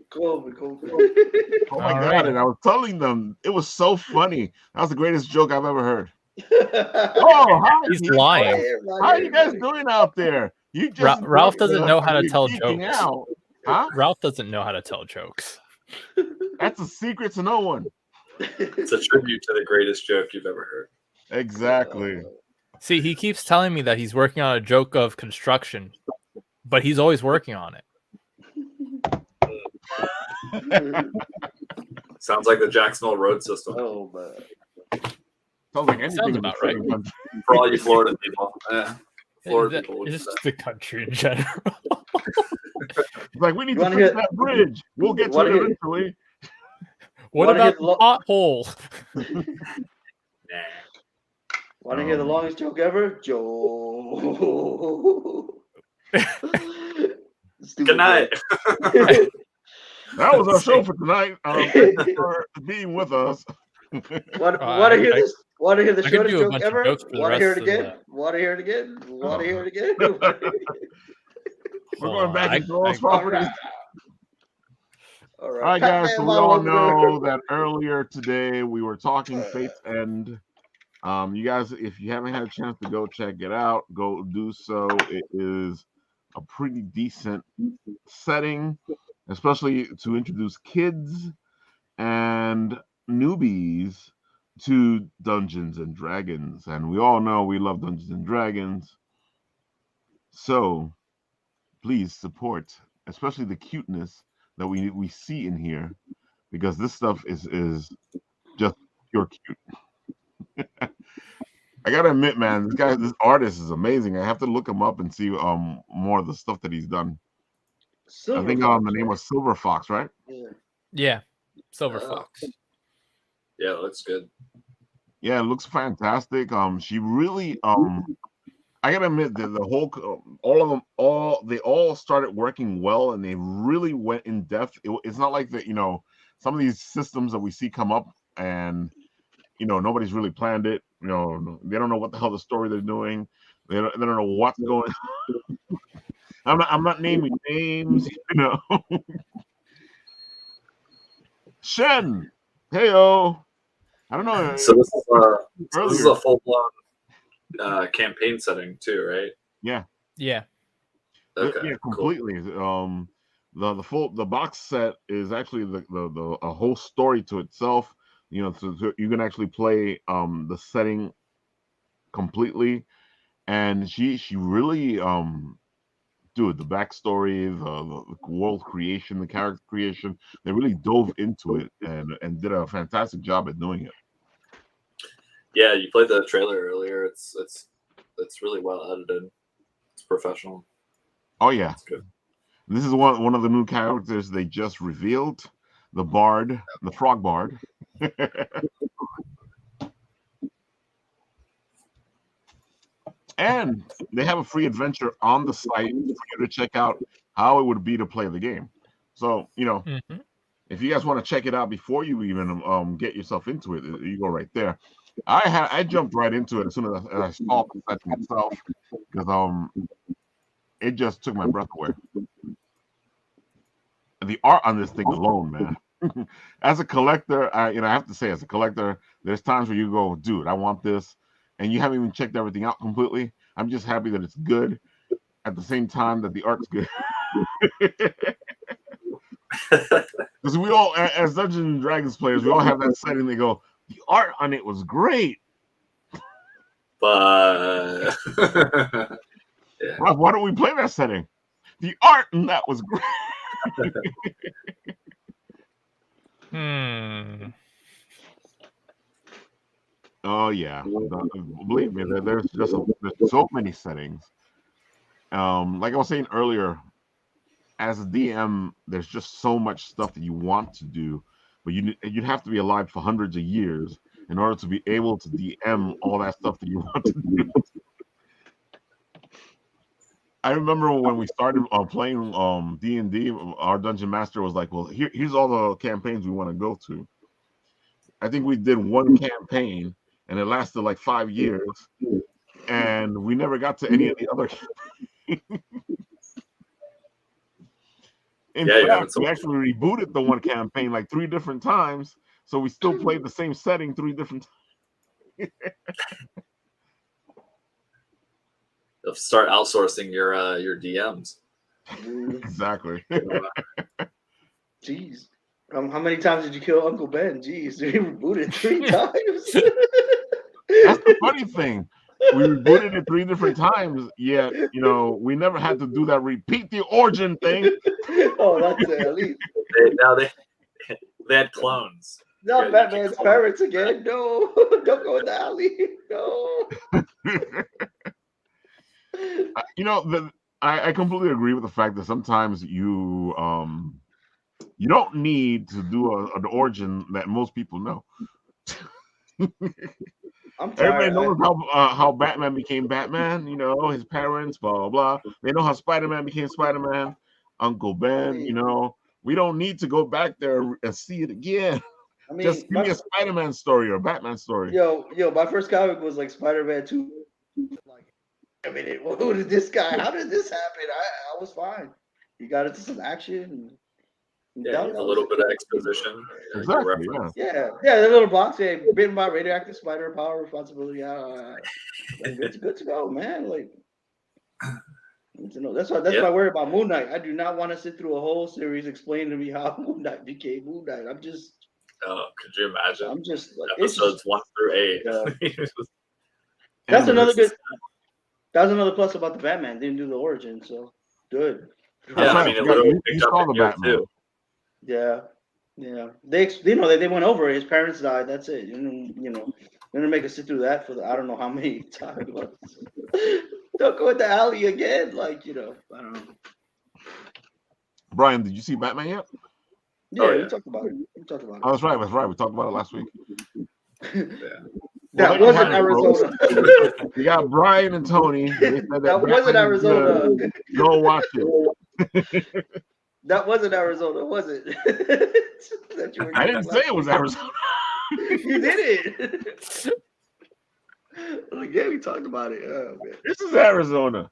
Cool. Oh my God! And I was telling them it was so funny. That was the greatest joke I've ever heard. Oh, hi, He's Pete. lying. How are you guys doing out there? You just Ralph doesn't know how to you're tell geeking jokes. out, huh? Ralph doesn't know how to tell jokes. That's a secret to no one. It's a tribute to the greatest joke you've ever heard. Exactly. See, he keeps telling me that he's working on a joke of construction, but he's always working on it. Sounds like the Jackson Hole road system. Oh man. Sounds like anything Sounds in the about right. southern country. For all you Florida people. Florida people. It's just the country in general. It's like we need You to wanna fix hear- that bridge. We'll get to wanna it hear- eventually. What Wanna about hit the lo- pothole? Nah. Want to hear the longest joke ever? Joe. Good night. That was our show for tonight. Thank you for being with us. Want to hear this? Want to hear the I could shortest do a joke bunch of ever? jokes for the Want to hear it rest of again? Want to hear it again? Want to hear it again? We're going back into those All properties. right. All right, guys. So we all know that earlier today we were talking Fate's End. You guys, if you haven't had a chance to go check it out, go do so. It is a pretty decent setting, especially to introduce kids and newbies to Dungeons and Dragons. And we all know we love Dungeons and Dragons. So please support, especially the cuteness that we see in here, because this stuff is just pure cute. I gotta admit, man, this artist is amazing. I have to look him up and see more of the stuff that he's done. I think the name was Silver Fox, right? Yeah, Silver Fox. Yeah, it looks good. Yeah, it looks fantastic. She really I gotta admit that the whole all of them they all started working well, and they really went in depth. It's not like that, some of these systems that we see come up and nobody's really planned it. They don't know what the hell the story they're doing. They don't know what's going. I'm not naming names. Shen, heyo. I don't know. So this is a full blown campaign setting too, right? Yeah. Yeah. Okay. Yeah, completely. Cool. The box set is actually the a whole story to itself. So you can actually play the setting completely, and she really dude, the backstory, the world creation, the character creation, they really dove into it and did a fantastic job at doing it. Yeah, you played the trailer earlier. It's really well edited. It's professional. Oh yeah, it's good. This is one of the new characters they just revealed, the Bard, the Frog Bard. And they have a free adventure on the site for you to check out how it would be to play the game. So, if you guys want to check it out before you even get yourself into it, you go right there. I jumped right into it as soon as I saw the setting itself, because it just took my breath away. And the art on this thing alone, man. As a collector, I have to say, as a collector, there's times where you go, dude, I want this, and you haven't even checked everything out completely. I'm just happy that it's good at the same time that the art's good. Because we all, as Dungeons and Dragons players, we all have that setting. They go, the art on it was great, but yeah. Why don't we play that setting? The art in that was great. Oh yeah, believe me, there's so many settings. Like I was saying earlier, as a DM, there's just so much stuff that you want to do, but you'd have to be alive for hundreds of years in order to be able to DM all that stuff that you want to do. I remember when we started playing D&D, our dungeon master was like, well, here's all the campaigns we want to go to. I think we did one campaign, and it lasted like 5 years, and we never got to any of the other campaigns. In Yeah, you're having fact, so we much actually rebooted the one campaign like 3 different times, so we still played the same setting 3 different times. You'll start outsourcing your DMs. Exactly. Jeez. How many times did you kill Uncle Ben? Jeez, he rebooted 3 times. That's the funny thing. We rebooted it 3 different times, yet we never had to do that repeat the origin thing. Oh, that's it. At least They had clones. not Yeah, you Batman's can- parents again. No, don't go in the alley. No. I completely agree with the fact that sometimes you don't need to do an origin that most people know. I'm Everybody tired. knows how Batman became Batman. His parents, blah blah blah. They know how Spider-Man became Spider-Man. Uncle Ben. We don't need to go back there and see it again. I mean, Just give me a Spider-Man story or a Batman story. Yo, my first comic was like Spider-Man 2. Like, I mean, who did this guy? How did this happen? I was fine. He got into some action. Yeah, a little bit of exposition. Exactly. Yeah. The little box. Hey, bitten by radioactive spider, power, responsibility. It's good to go, man. Like, that's why I worry about Moon Knight. I do not want to sit through a whole series explaining to me how Moon Knight became Moon Knight. Oh, could you imagine? I'm just like episodes 1 through 8. Yeah. That's another good. That was another plus about the Batman. Didn't do the origin, so good. Yeah, I mean, it literally picked up in year 2. Yeah. They went over it. His parents died. That's it. They're gonna make us sit through that for I don't know how many times. Don't go in the alley again. Like I don't know. Brian, did you see Batman yet? Yeah, we talked about it. Oh, that's right. We talked about it last week. That wasn't Arizona. You got Brian and Tony. They said that wasn't Arizona. Go watch it. That wasn't Arizona, was it? I didn't say it was Arizona. You did it. Like, yeah, we talked about it. Oh, man. This is Arizona.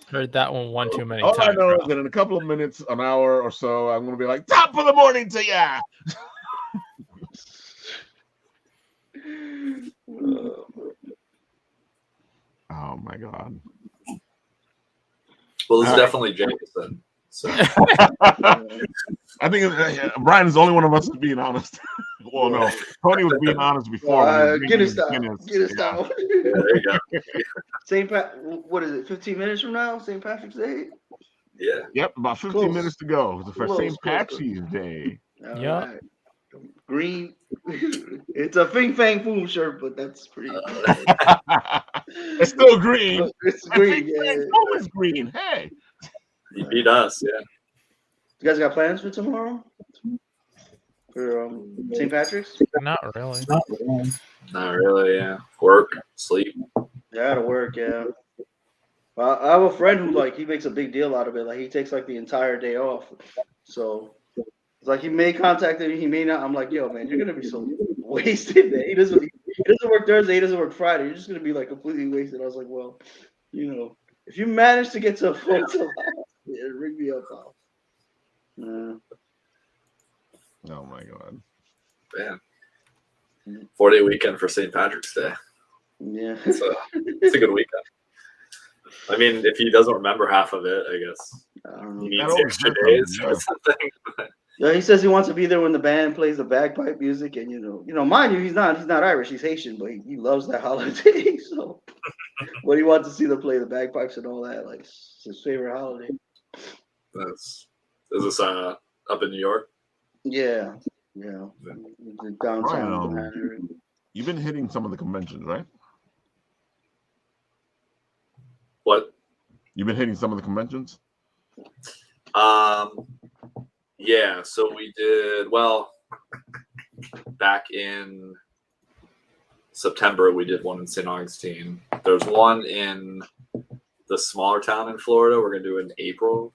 Heard that one too many times. All I know bro. is that in a couple of minutes, an hour or so, I'm going to be like, top of the morning to ya. Oh, my God. Well, it's definitely Jameson. So. I think Brian is the only one of us who's being honest. Well, no, Tony was being honest before. Guinness style. Guinness Yeah, style. there you go. What is it? 15 minutes from now, St. Patrick's Day. Yeah. Yep, about 15 minutes to go for St. Patrick's Day. Yeah. Right. Green. It's a Fing Fang Foom shirt, but that's pretty. It's still green. It's green. It's always green. Hey. He beat us, yeah. You guys got plans for tomorrow? For St. Patrick's? Not really. Not really, yeah. Work, sleep. Yeah, to work, yeah. Well, I have a friend who he makes a big deal out of it. Like he takes the entire day off. So it's like he may contact me, he may not. I'm like, yo, man, you're gonna be so wasted, man. He doesn't work Thursday, he doesn't work Friday. You're just gonna be completely wasted. I was like, well, if you manage to get to a full house, ring me up, pal. Oh my God. Man. 4-day weekend for St. Patrick's Day. Yeah. It's a good weekend. I mean, if he doesn't remember half of it, I guess he needs extra days or something. Yeah, he says he wants to be there when the band plays the bagpipe music, and mind you, he's not Irish, he's Haitian, but he loves that holiday. So, but he wants to see them play the bagpipes and all that. It's his favorite holiday. Is this up in New York? Yeah. Downtown. Brian, you've been hitting some of the conventions, right? What? You've been hitting some of the conventions? Yeah, so we did, back in September, we did one in St. Augustine. There's one in the smaller town in Florida. We're going to do it in April.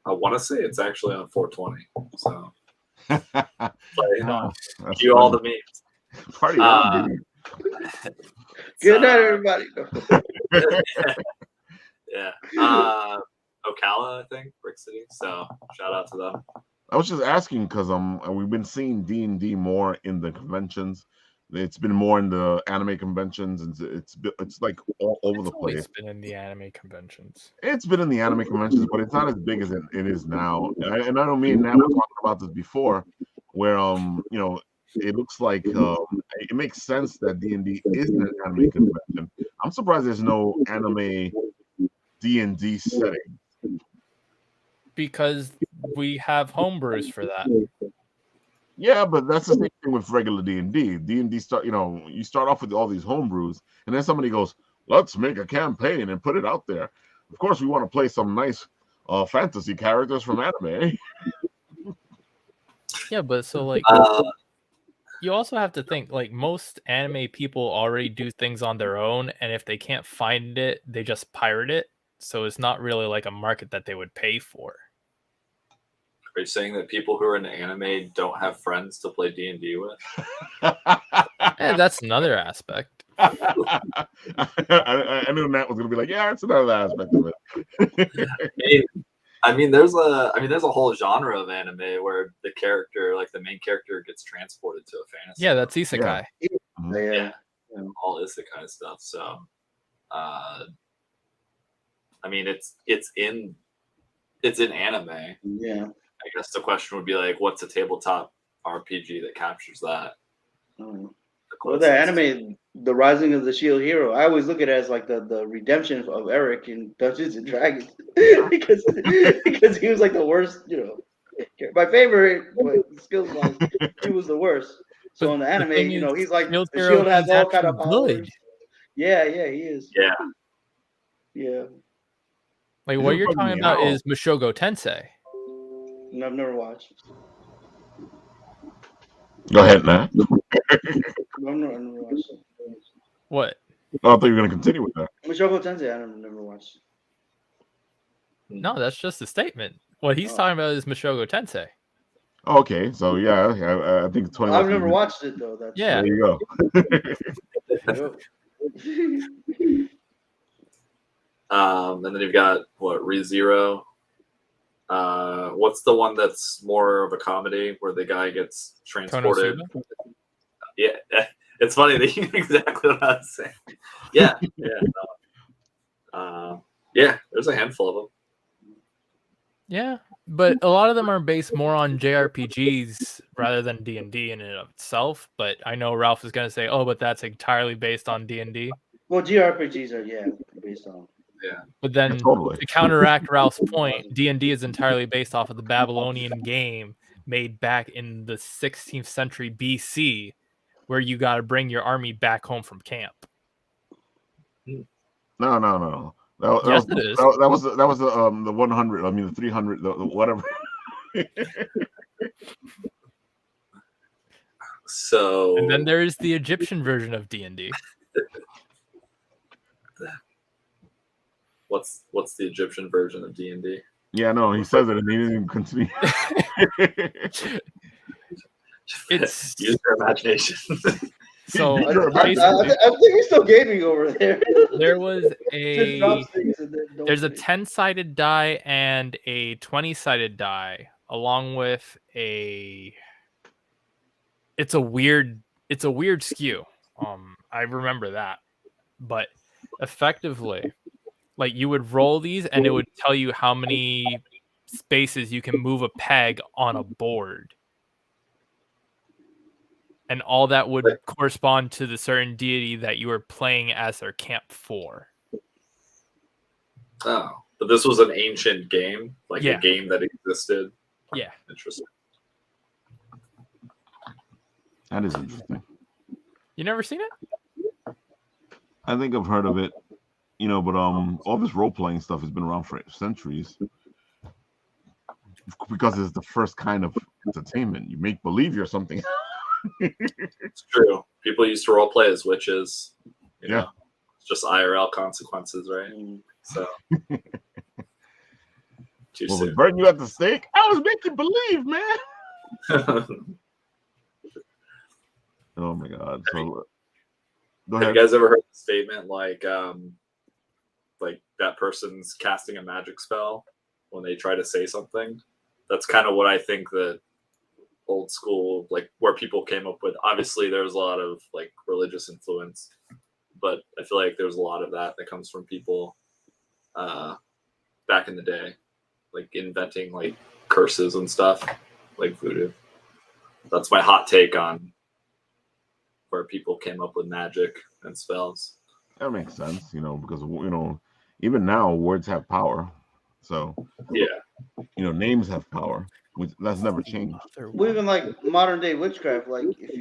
I want to say it's actually on 420. So, do all the memes. Party on, Good night, everybody. Yeah. Ocala, I think, Brick City. So shout out to them. I was just asking because we've been seeing D&D more in the conventions. It's been more in the anime conventions, and it's like all over the place. It's been in the anime conventions. It's been in the anime conventions, but it's not as big as it is now. And I know me and Nat were talking about this before, where it looks like it makes sense that D&D is an anime convention. I'm surprised there's no anime D&D setting. Because we have homebrews for that. Yeah, but that's the same thing with regular D&D. D&D you start off with all these homebrews, and then somebody goes, let's make a campaign and put it out there. Of course, we want to play some nice fantasy characters from anime. Yeah, but so like you also have to think like most anime people already do things on their own, and if they can't find it, they just pirate it. So it's not really like a market that they would pay for. Are you saying that people who are into anime don't have friends to play D&D with? Yeah, that's another aspect. I knew Nat was gonna be like, yeah, it's another aspect of it. I mean, there's a whole genre of anime where the character, like the main character, gets transported to a fantasy. Yeah, that's isekai. Yeah. All isekai stuff. So, I mean, it's in anime. Yeah. I guess the question would be like, what's a tabletop RPG that captures that? Well, the anime, The Rising of the Shield Hero, I always look at it as like the redemption of Eric in Dungeons and Dragons because he was like the worst, my favorite, but skills wise, he was the worst. So But in the the anime, thing is, he's like Shield the Hero, shield has he's all kind of actually powers. good. Yeah, he is. Yeah. Yeah. Like what you're talking about is Mushoku Tensei. No, I've never watched. Go ahead, Nat. I've never watched it. What? Oh, I thought you were going to continue with that. Mushoku Tensei, I've never watched. No, that's just a statement. What he's talking about is Mushoku Tensei. Okay, so yeah, I think 20. I've never watched it though. That's Yeah. There you go. And then you've got ReZero. What's the one that's more of a comedy where the guy gets transported? Konosuba? Yeah, it's funny that you know exactly what I was saying. Yeah. There's a handful of them. Yeah, but a lot of them are based more on JRPGs rather than D&D in and of itself. But I know Ralph is going to say, "Oh, but that's entirely based on D&D." Well, JRPGs are based on. Yeah, but then totally. To counteract Ralph's point, D&D is entirely based off of the Babylonian game made back in the 16th century BC, where you got to bring your army back home from camp. No. Yes, it is. That was the 100. I mean the 300. The whatever. So. And then there is the Egyptian version of D&D. What's the Egyptian version of D&D? Yeah, no, he says it and he didn't even continue. It's use your imagination. So I think he's still gaming over there. There's a 10-sided die and a 20-sided die, along with it's a weird skew. I remember that, but effectively, like you would roll these and it would tell you how many spaces you can move a peg on a board. And all that would correspond to the certain deity that you were playing as their camp for. Oh, but this was an ancient game? Like a game that existed? Yeah. Interesting. That is interesting. You never seen it? I think I've heard of it, but all this role-playing stuff has been around for centuries. Because it's the first kind of entertainment. You make believe you're something. It's true. People used to role play as witches. You know, it's just IRL consequences, right? So too soon. Burn you at the stake? I was making believe, man. Oh my god. So go ahead. Have you guys ever heard the statement like that person's casting a magic spell when they try to say something. That's kind of what I think that old school, like where people came up with. Obviously, there's a lot of like religious influence, but I feel like there's a lot of that comes from people back in the day, like inventing like curses and stuff, like voodoo. That's my hot take on where people came up with magic and spells. That makes sense, because even now words have power. So yeah, names have power, which that's never changed. Well, even like modern day witchcraft, like if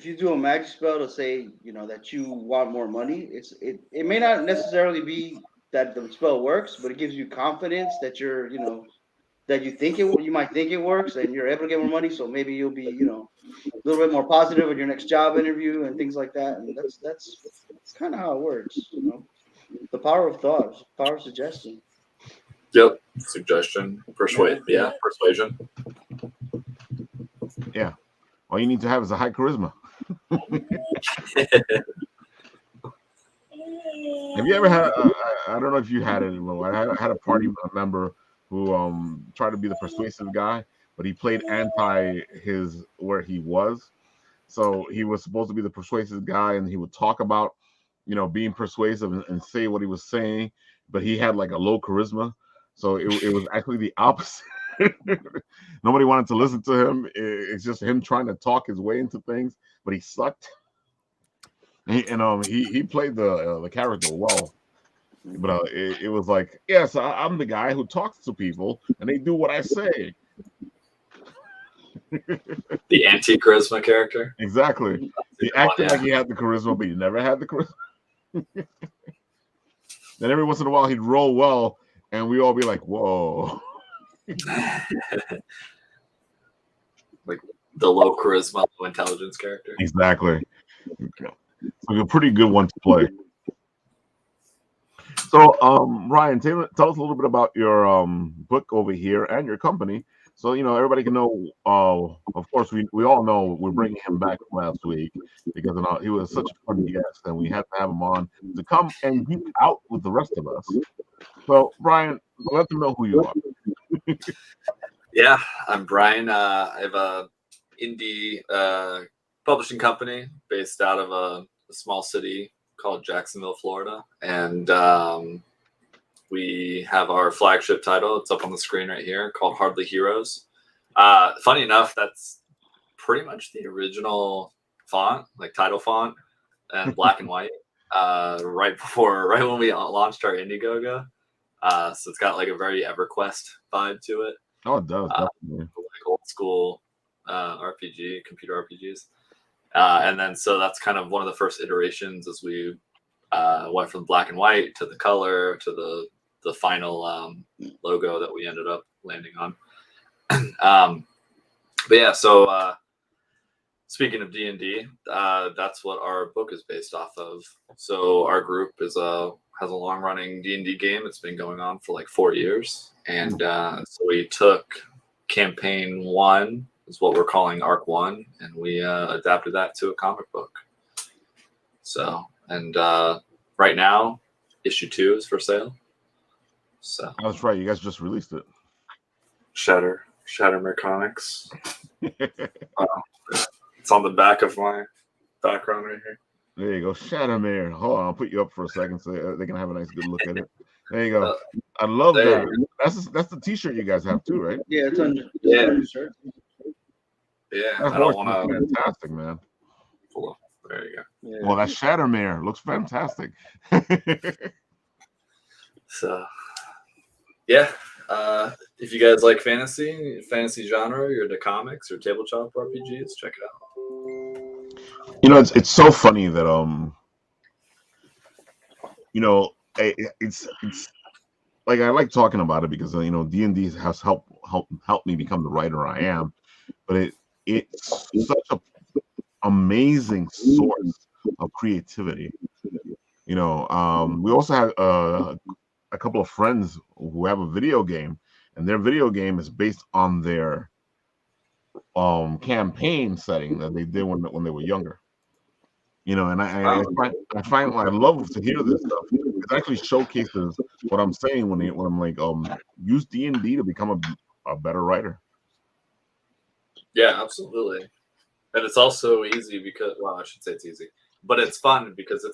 you do a magic spell to say that you want more money, it may not necessarily be that the spell works, but it gives you confidence that you're that you might think it works and you're able to get more money. So maybe you'll be a little bit more positive in your next job interview and things like that. And that's kind of how it works. The power of thought, power of suggestion. Yep. Suggestion, persuasion. Yeah. All you need to have is a high charisma. Have you ever had? I don't know if you had it. I had a party member who tried to be the persuasive guy, but he played anti where he was. So he was supposed to be the persuasive guy, and he would talk about, being persuasive and say what he was saying, but he had like a low charisma. So it was actually the opposite. Nobody wanted to listen to him. It's just him trying to talk his way into things, but he sucked. And he played the character well, but it was like, yes, I'm the guy who talks to people and they do what I say. The anti-charisma character. Exactly. He acted like he had the charisma, but he never had the charisma. Then every once in a while he'd roll well, and we all be like, "Whoa!" Like the low charisma, low intelligence character. Exactly. Like a pretty good one to play. So, Ryan, tell us a little bit about your book over here and your company. So, everybody can know. Of course, we all know we're bringing him back last week because he was such a fun guest, and we had to have him on to come and geek out with the rest of us. So, Brian, let them know who you are. Yeah, I'm Brian. I have a indie publishing company based out of a small city called Jacksonville, Florida, and we have our flagship title. It's up on the screen right here, called Hardly Heroes. Funny enough, that's pretty much the original font, like title font, and black and white. Right when we launched our Indiegogo. So it's got like a very EverQuest vibe to it. Oh, it does. Like old school RPG, computer RPGs. And then so that's kind of one of the first iterations as we went from black and white to the color to the final logo that we ended up landing on. But yeah, so speaking of D&D, that's what our book is based off of. So our group has a long-running D&D game. It's been going on for like 4 years, and so we took campaign 1, is what we're calling Arc 1, and we adapted that to a comic book. So, and right now, issue 2 is for sale. So that's right. You guys just released it. Shattermere Comics. It's on the back of my background right here. There you go, Shattermere. Hold on, I'll put you up for a second so they can have a nice good look at it. There you go. I love that. That's the T-shirt you guys have too, right? Yeah, it's on your shirt. Yeah, that horse looks fantastic, man. There you go. Yeah. Well, that Shattermere looks fantastic. So, yeah. If you guys like fantasy genre, you're into comics or tabletop RPGs, check it out. It's so funny that it's like I like talking about it because D&D has helped me become the writer I am, but it's such a amazing source of creativity. We also have a couple of friends who have a video game, and their video game is based on their campaign setting that they did when they were younger. You know, and I love to hear this stuff. It actually showcases what I'm saying when I'm like, use D&D to become a better writer. Yeah, absolutely. And it's also easy because, well, I should say it's easy, but it's fun because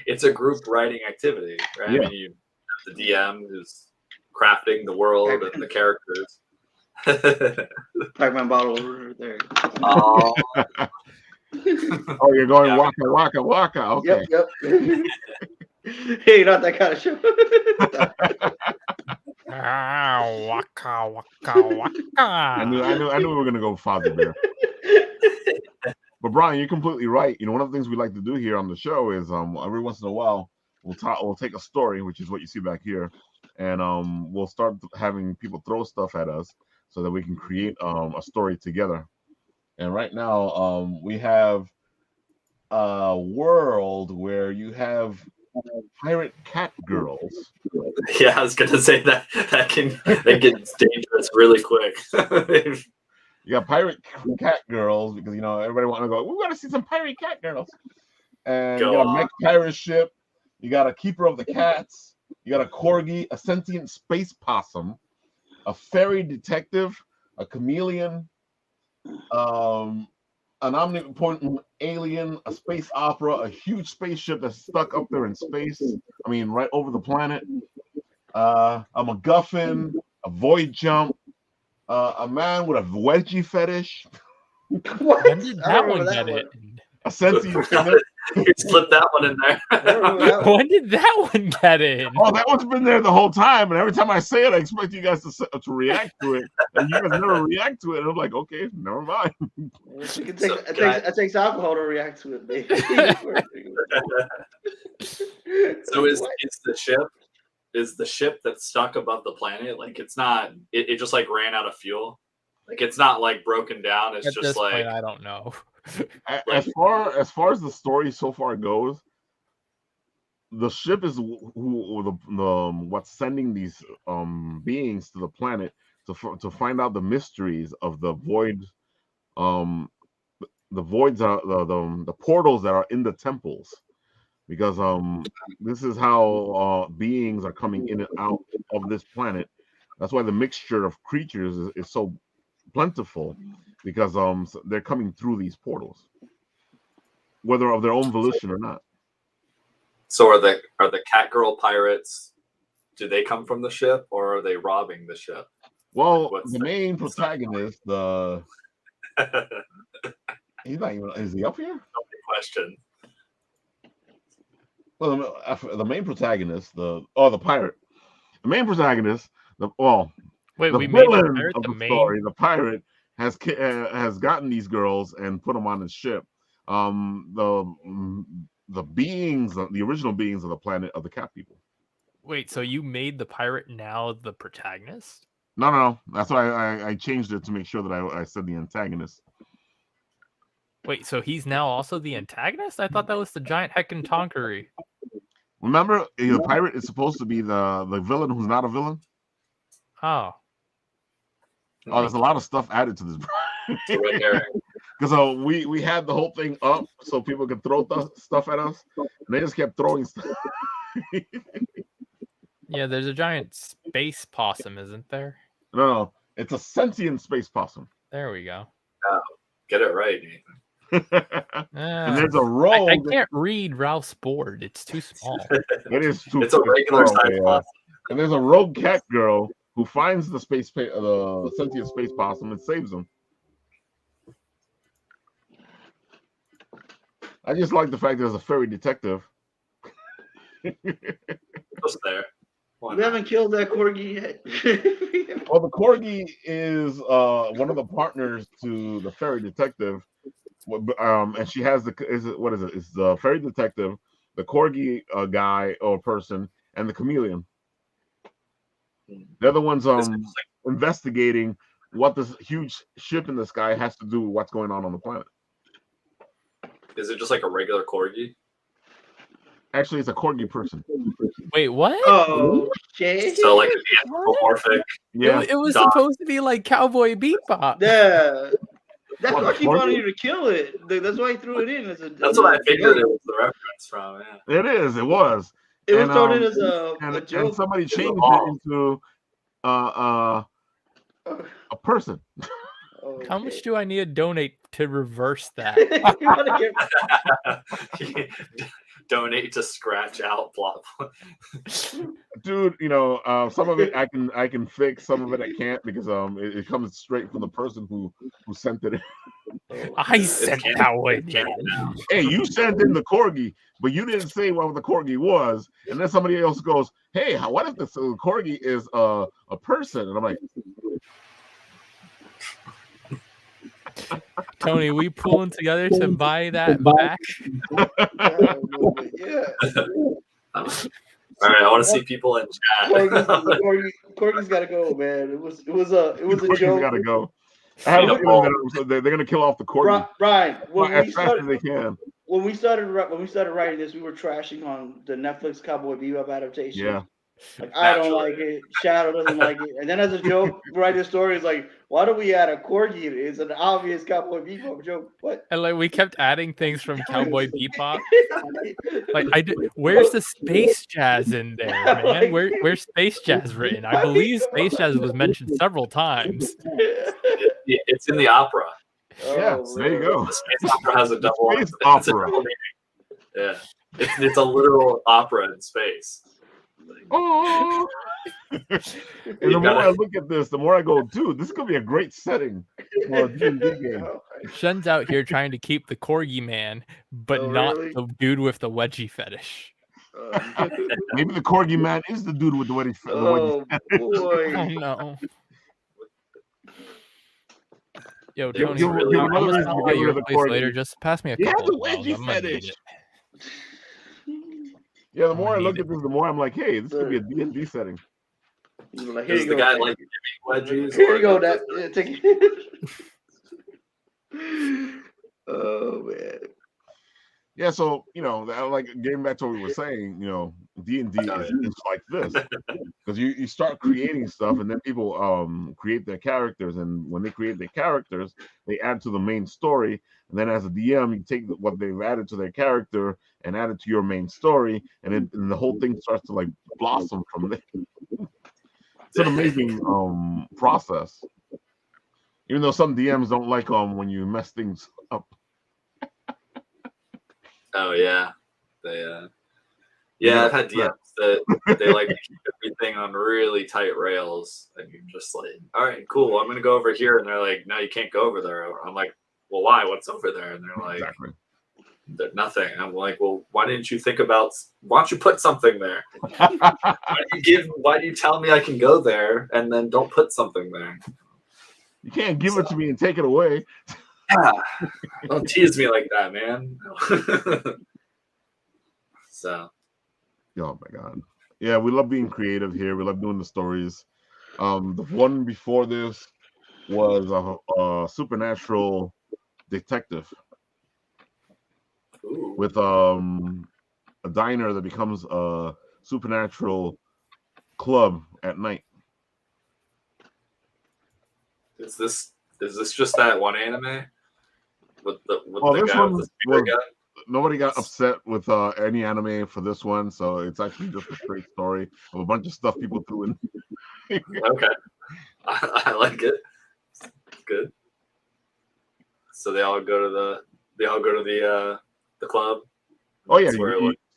it's a group writing activity, right? Yeah. I mean, you have the DM who's crafting the world and the characters. Pac-Man bottle over there. Oh, oh, you're going waka waka. Okay. Yep. Hey, not that kind of show. Waka waka waka. I knew we were gonna go Father Bear. But Brian, you're completely right. You know, one of the things we like to do here on the show is every once in a while we'll take a story, which is what you see back here, and we'll start having people throw stuff at us so that we can create a story together. And right now we have a world where you have pirate cat girls. yeah, I was gonna say that gets dangerous really quick. You got pirate cat girls because you know everybody want to go. We want to see some pirate cat girls. And you got a mech pirate ship. You got a keeper of the cats. You got a corgi, a sentient space possum, a fairy detective, a chameleon, an omnipotent alien, a space opera, a huge spaceship that's stuck up there in space. I mean, right over the planet. A MacGuffin, a void jump, a man with a wedgie fetish. What? When did that one get it? A sentient you slipped that one in there. When did that one get in? Oh, that one's been there the whole time, and every time I say it, I expect you guys to react to it, and you guys never react to it. And I'm like, okay, never mind. It takes alcohol to react to it, baby. So is the ship that's stuck above the planet, like it's not, it just like ran out of fuel, like it's not like broken down, it's At just this like point, I don't know. As far as the story so far goes, the ship is what's sending these beings to the planet to find out the mysteries of the void, the voids are the portals that are in the temples, because this is how beings are coming in and out of this planet. That's why the mixture of creatures is so plentiful, because they're coming through these portals, whether of their own volition or not. So are the Catgirl pirates, do they come from the ship or are they robbing the ship? Well, the main protagonist, he's not even, is he up here? Question. Well, the main protagonist, the pirate, the main protagonist, the villain of the story, the pirate has gotten these girls and put them on his ship. The beings, the original beings of the planet of the cat people. Wait, so you made the pirate now the protagonist? No. That's why I changed it to make sure that I said the antagonist. Wait, so he's now also the antagonist? I thought that was the giant heckin' Tonkery. Remember, the pirate is supposed to be the villain who's not a villain. Oh, there's a lot of stuff added to this. Because we had the whole thing up so people could throw stuff at us, and they just kept throwing stuff. Yeah, there's a giant space possum, isn't there? No, it's a sentient space possum. There we go. Oh, get it right, Nathan. And there's a rogue. I can't read Ralph's board; it's too small. It is too. It's a regular size possum. And there's a rogue cat girl who finds the sentient space possum and saves him. I just like the fact there's a fairy detective. Just there. We haven't killed that corgi yet. Well, the corgi is one of the partners to the fairy detective, and she has It's the fairy detective, the corgi guy or person, and the chameleon. They're the ones investigating what this huge ship in the sky has to do with what's going on the planet. Is it just like a regular corgi? Actually, it's a corgi person. Wait, what? Oh, shit. So like anthropomorphic. Yeah, It was supposed to be like Cowboy Bebop. Yeah. That's why he wanted you to kill it. That's why he threw it in. That's what I figured it was the reference from. Yeah. It is. It was. It was thrown in as a joke. And somebody changed it into a person. Okay. How much do I need to donate to reverse that? You want to get... Donate to scratch out plot. Dude, some of it I can fix, some of it I can't because it comes straight from the person who sent it. I sent that way. Hey, you sent in the corgi, but you didn't say what the corgi was, and then somebody else goes, "Hey, what if the corgi is a person?" And I'm like, Tony, we pulling together to buy that back? Yeah. All right, I want to see people in chat. Corgi's got to go, man. It was a joke. Got to go. I have a feeling that they're going to kill off the corgi. Brian, as fast as they can. When we started writing this, we were trashing on the Netflix Cowboy Bebop adaptation. Yeah. Like, I don't like it. Shadow doesn't like it. And then as a joke, writing the story is like, why do we add a corgi? It's an obvious Cowboy Bebop joke. What? And like we kept adding things from Cowboy Bebop. Like where's the space jazz in there, man? Where's space jazz written? I believe space jazz was mentioned several times. It's in the opera. Yes, there you go. The space opera has a double. Space opera. Yeah, it's a literal opera in space. Oh. And the more I look at this, the more I go, dude, this is gonna be a great setting for a D&D game. Shen's out here trying to keep the corgi man, but not the dude with the wedgie fetish. Maybe the corgi man is the dude with the wedgie fetish. Oh boy! Oh no! Yo, Give Tony, really I'm gonna stop by your the place corgi. later. Just pass me a couple. the of wells. wedgie I'm gonna need fetish. it. Yeah, the more I look at this, the more I'm like, hey, this could be a D&D setting. Like, Does the guy like wedgies? Here you go, Dad. Yeah, take it. Oh man. Yeah, so like getting back to what we were saying, D&D is like this because you start creating stuff, and then people create their characters, and when they create their characters, they add to the main story, and then as a DM, you take what they've added to their character and add it to your main story, and the whole thing starts to like blossom from there. It's an amazing process, even though some DMs don't like when you mess things up. Oh yeah, I've had DMs that they like to keep everything on really tight rails, and you're just like, all right, cool, I'm gonna go over here, and they're like, no, you can't go over there. I'm like, well, why? What's over there? And they're like, Exactly. Nothing. And I'm like, well, why didn't you think about? Why don't you put something there? Why do you tell me I can go there and then don't put something there? You can't give it to me and take it away. Don't tease me like that, man. So. Oh my god. Yeah, we love being creative here. We love doing the stories. The one before this was a supernatural detective. Ooh. With a diner that becomes a supernatural club at night. Is this just that one anime? With the this guy one with the spear gun? Nobody got upset with any anime for this one, so it's actually just a straight story of a bunch of stuff people threw in. Okay, I like it. It's good. So they all go to the club. Oh yeah,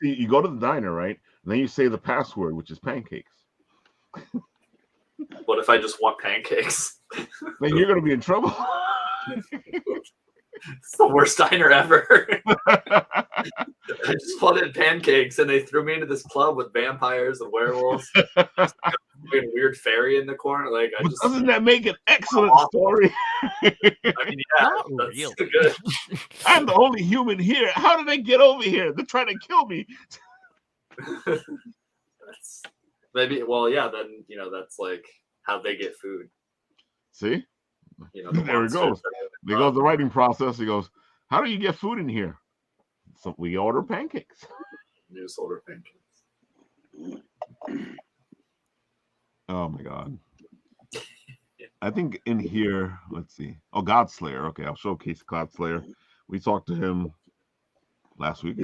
you go to the diner, right? And then you say the password, which is pancakes. What if I just want pancakes? Then you're gonna be in trouble. It's the worst diner ever. I just wanted pancakes, and they threw me into this club with vampires and werewolves. Weird fairy in the corner. Like, doesn't that make an excellent story? I mean, yeah, that's really good. I'm the only human here. How did they get over here? They're trying to kill me. Maybe. Well, yeah. Then that's like how they get food. See. The there it goes. There goes the writing process. He goes, how do you get food in here? So we order pancakes. You just order pancakes. Oh my god. I think in here, let's see. Oh, Godslayer. Okay, I'll showcase Godslayer. We talked to him last week.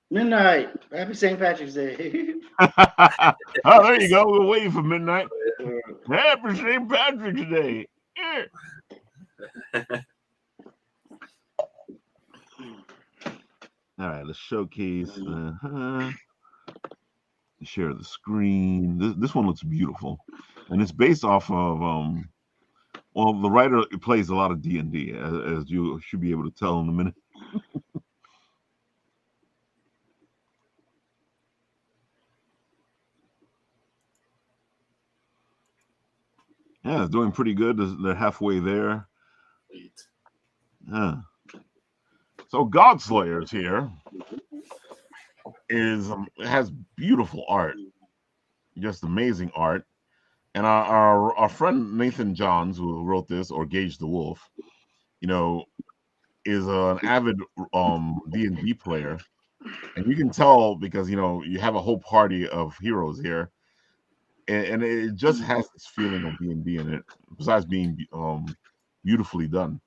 Midnight. Happy St. Patrick's Day. Oh, there you go. We're waiting for midnight. Happy St. Patrick's Day. Yeah. All right, let's showcase. Share the screen. This one looks beautiful, and it's based off of well, the writer plays a lot of D&D, as you should be able to tell in a minute. Yeah, it's doing pretty good. They're halfway there. Yeah. So Godslayer's here it has beautiful art, just amazing art. And our friend Nathan Johns, who wrote this, or Gage the Wolf, is an avid D&D player, and you can tell because you have a whole party of heroes here, and it just has this feeling of D&D in it. Besides being beautifully done.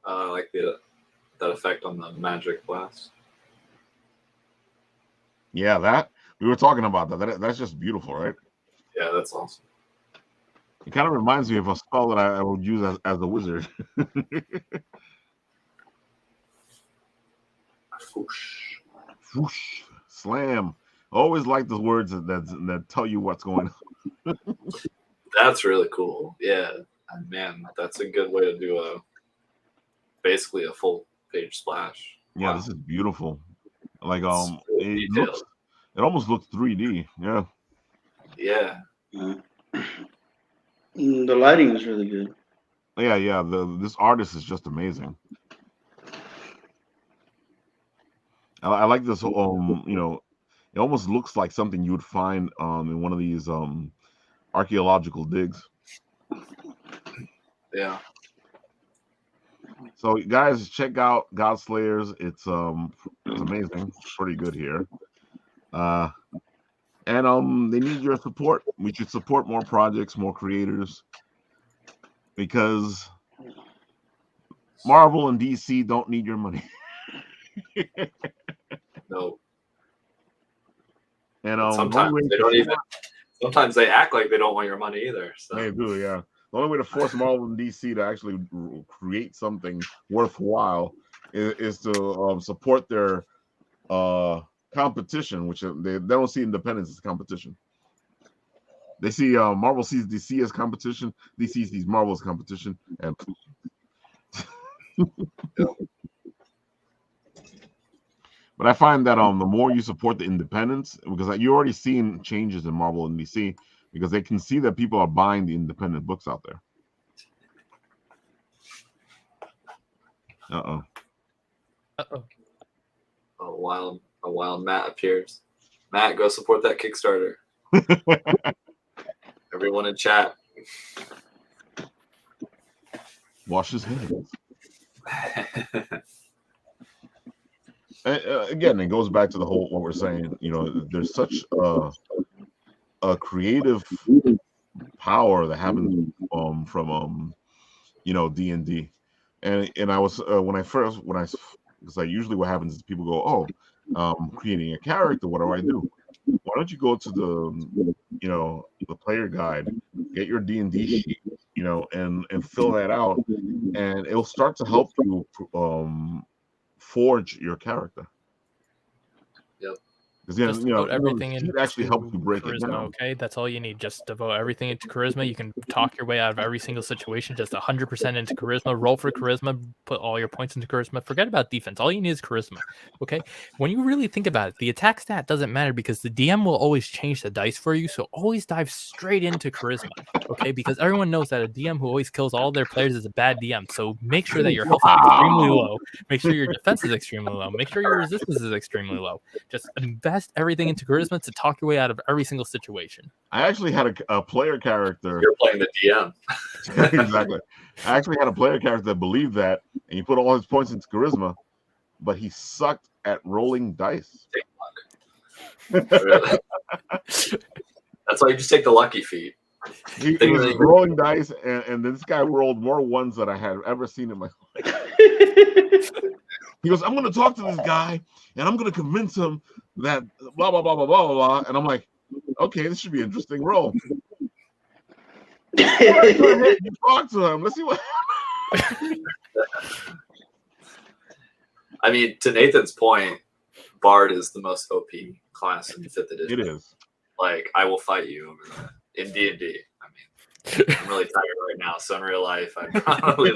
I like that effect on the magic blast. Yeah, that we were talking about that. That's just beautiful, right? Yeah, that's awesome. It kind of reminds me of a spell that I would use as a wizard. Whoosh. Whoosh. Slam. Always like the words that tell you what's going on. That's really cool. Yeah, man, that's a good way to do basically a full page splash. Yeah, wow. This is beautiful. Like it almost looks 3D. Yeah. Yeah. The lighting is really good. Yeah. This artist is just amazing. I like this. It almost looks like something you would find in one of these archaeological digs. Yeah. So guys, check out Godslayers. It's amazing. It's pretty good here. And they need your support. We should support more projects, more creators, because Marvel and DC don't need your money. No. And sometimes they don't even. Sometimes they act like they don't want your money either. So. They do, yeah. The only way to force Marvel and DC to actually create something worthwhile is to support their competition, which they don't see independence as competition. They see Marvel sees DC as competition, DC sees Marvel as competition, and But I find that the more you support the independents, because you already seen changes in Marvel and DC, because they can see that people are buying the independent books out there. Uh-oh. A wild Matt appears. Matt, go support that Kickstarter. Everyone in chat. Wash his hands. Again, it goes back to the whole what we're saying. There's such a creative power that happens from D&D, and I was because usually what happens is people go, creating a character. What do I do? Why don't you go to the player guide, get your D&D sheet, and fill that out, and it'll start to help you forge your character. Yep. Just devote everything it actually helps you break it down. Okay, that's all you need. Just devote everything into charisma. You can talk your way out of every single situation. Just 100% into charisma. Roll for charisma. Put all your points into charisma. Forget about defense. All you need is charisma. Okay. When you really think about it, the attack stat doesn't matter because the DM will always change the dice for you. So always dive straight into charisma. Okay, because everyone knows that a DM who always kills all their players is a bad DM. So make sure that your health is extremely low. Make sure your defense is extremely low. Make sure your resistance is extremely low. Just invest everything into charisma to talk your way out of every single situation. I actually had a player character. You're playing the DM. Exactly. I actually had a player character that believed that, and he put all his points into charisma, but he sucked at rolling dice. Really? That's why you just take the lucky feat. He was rolling dice, and this guy rolled more ones than I had ever seen in my life. He goes, I'm going to talk to this guy, and I'm going to convince him that blah, blah, blah, blah, blah, blah. And I'm like, okay, this should be an interesting roll. Go ahead, you talk to him. Let's see what I mean, to Nathan's point, Bard is the most OP class in 5th edition. it is. Like, I will fight you over that in D&D. I mean, I'm really tired right now, so in real life, I probably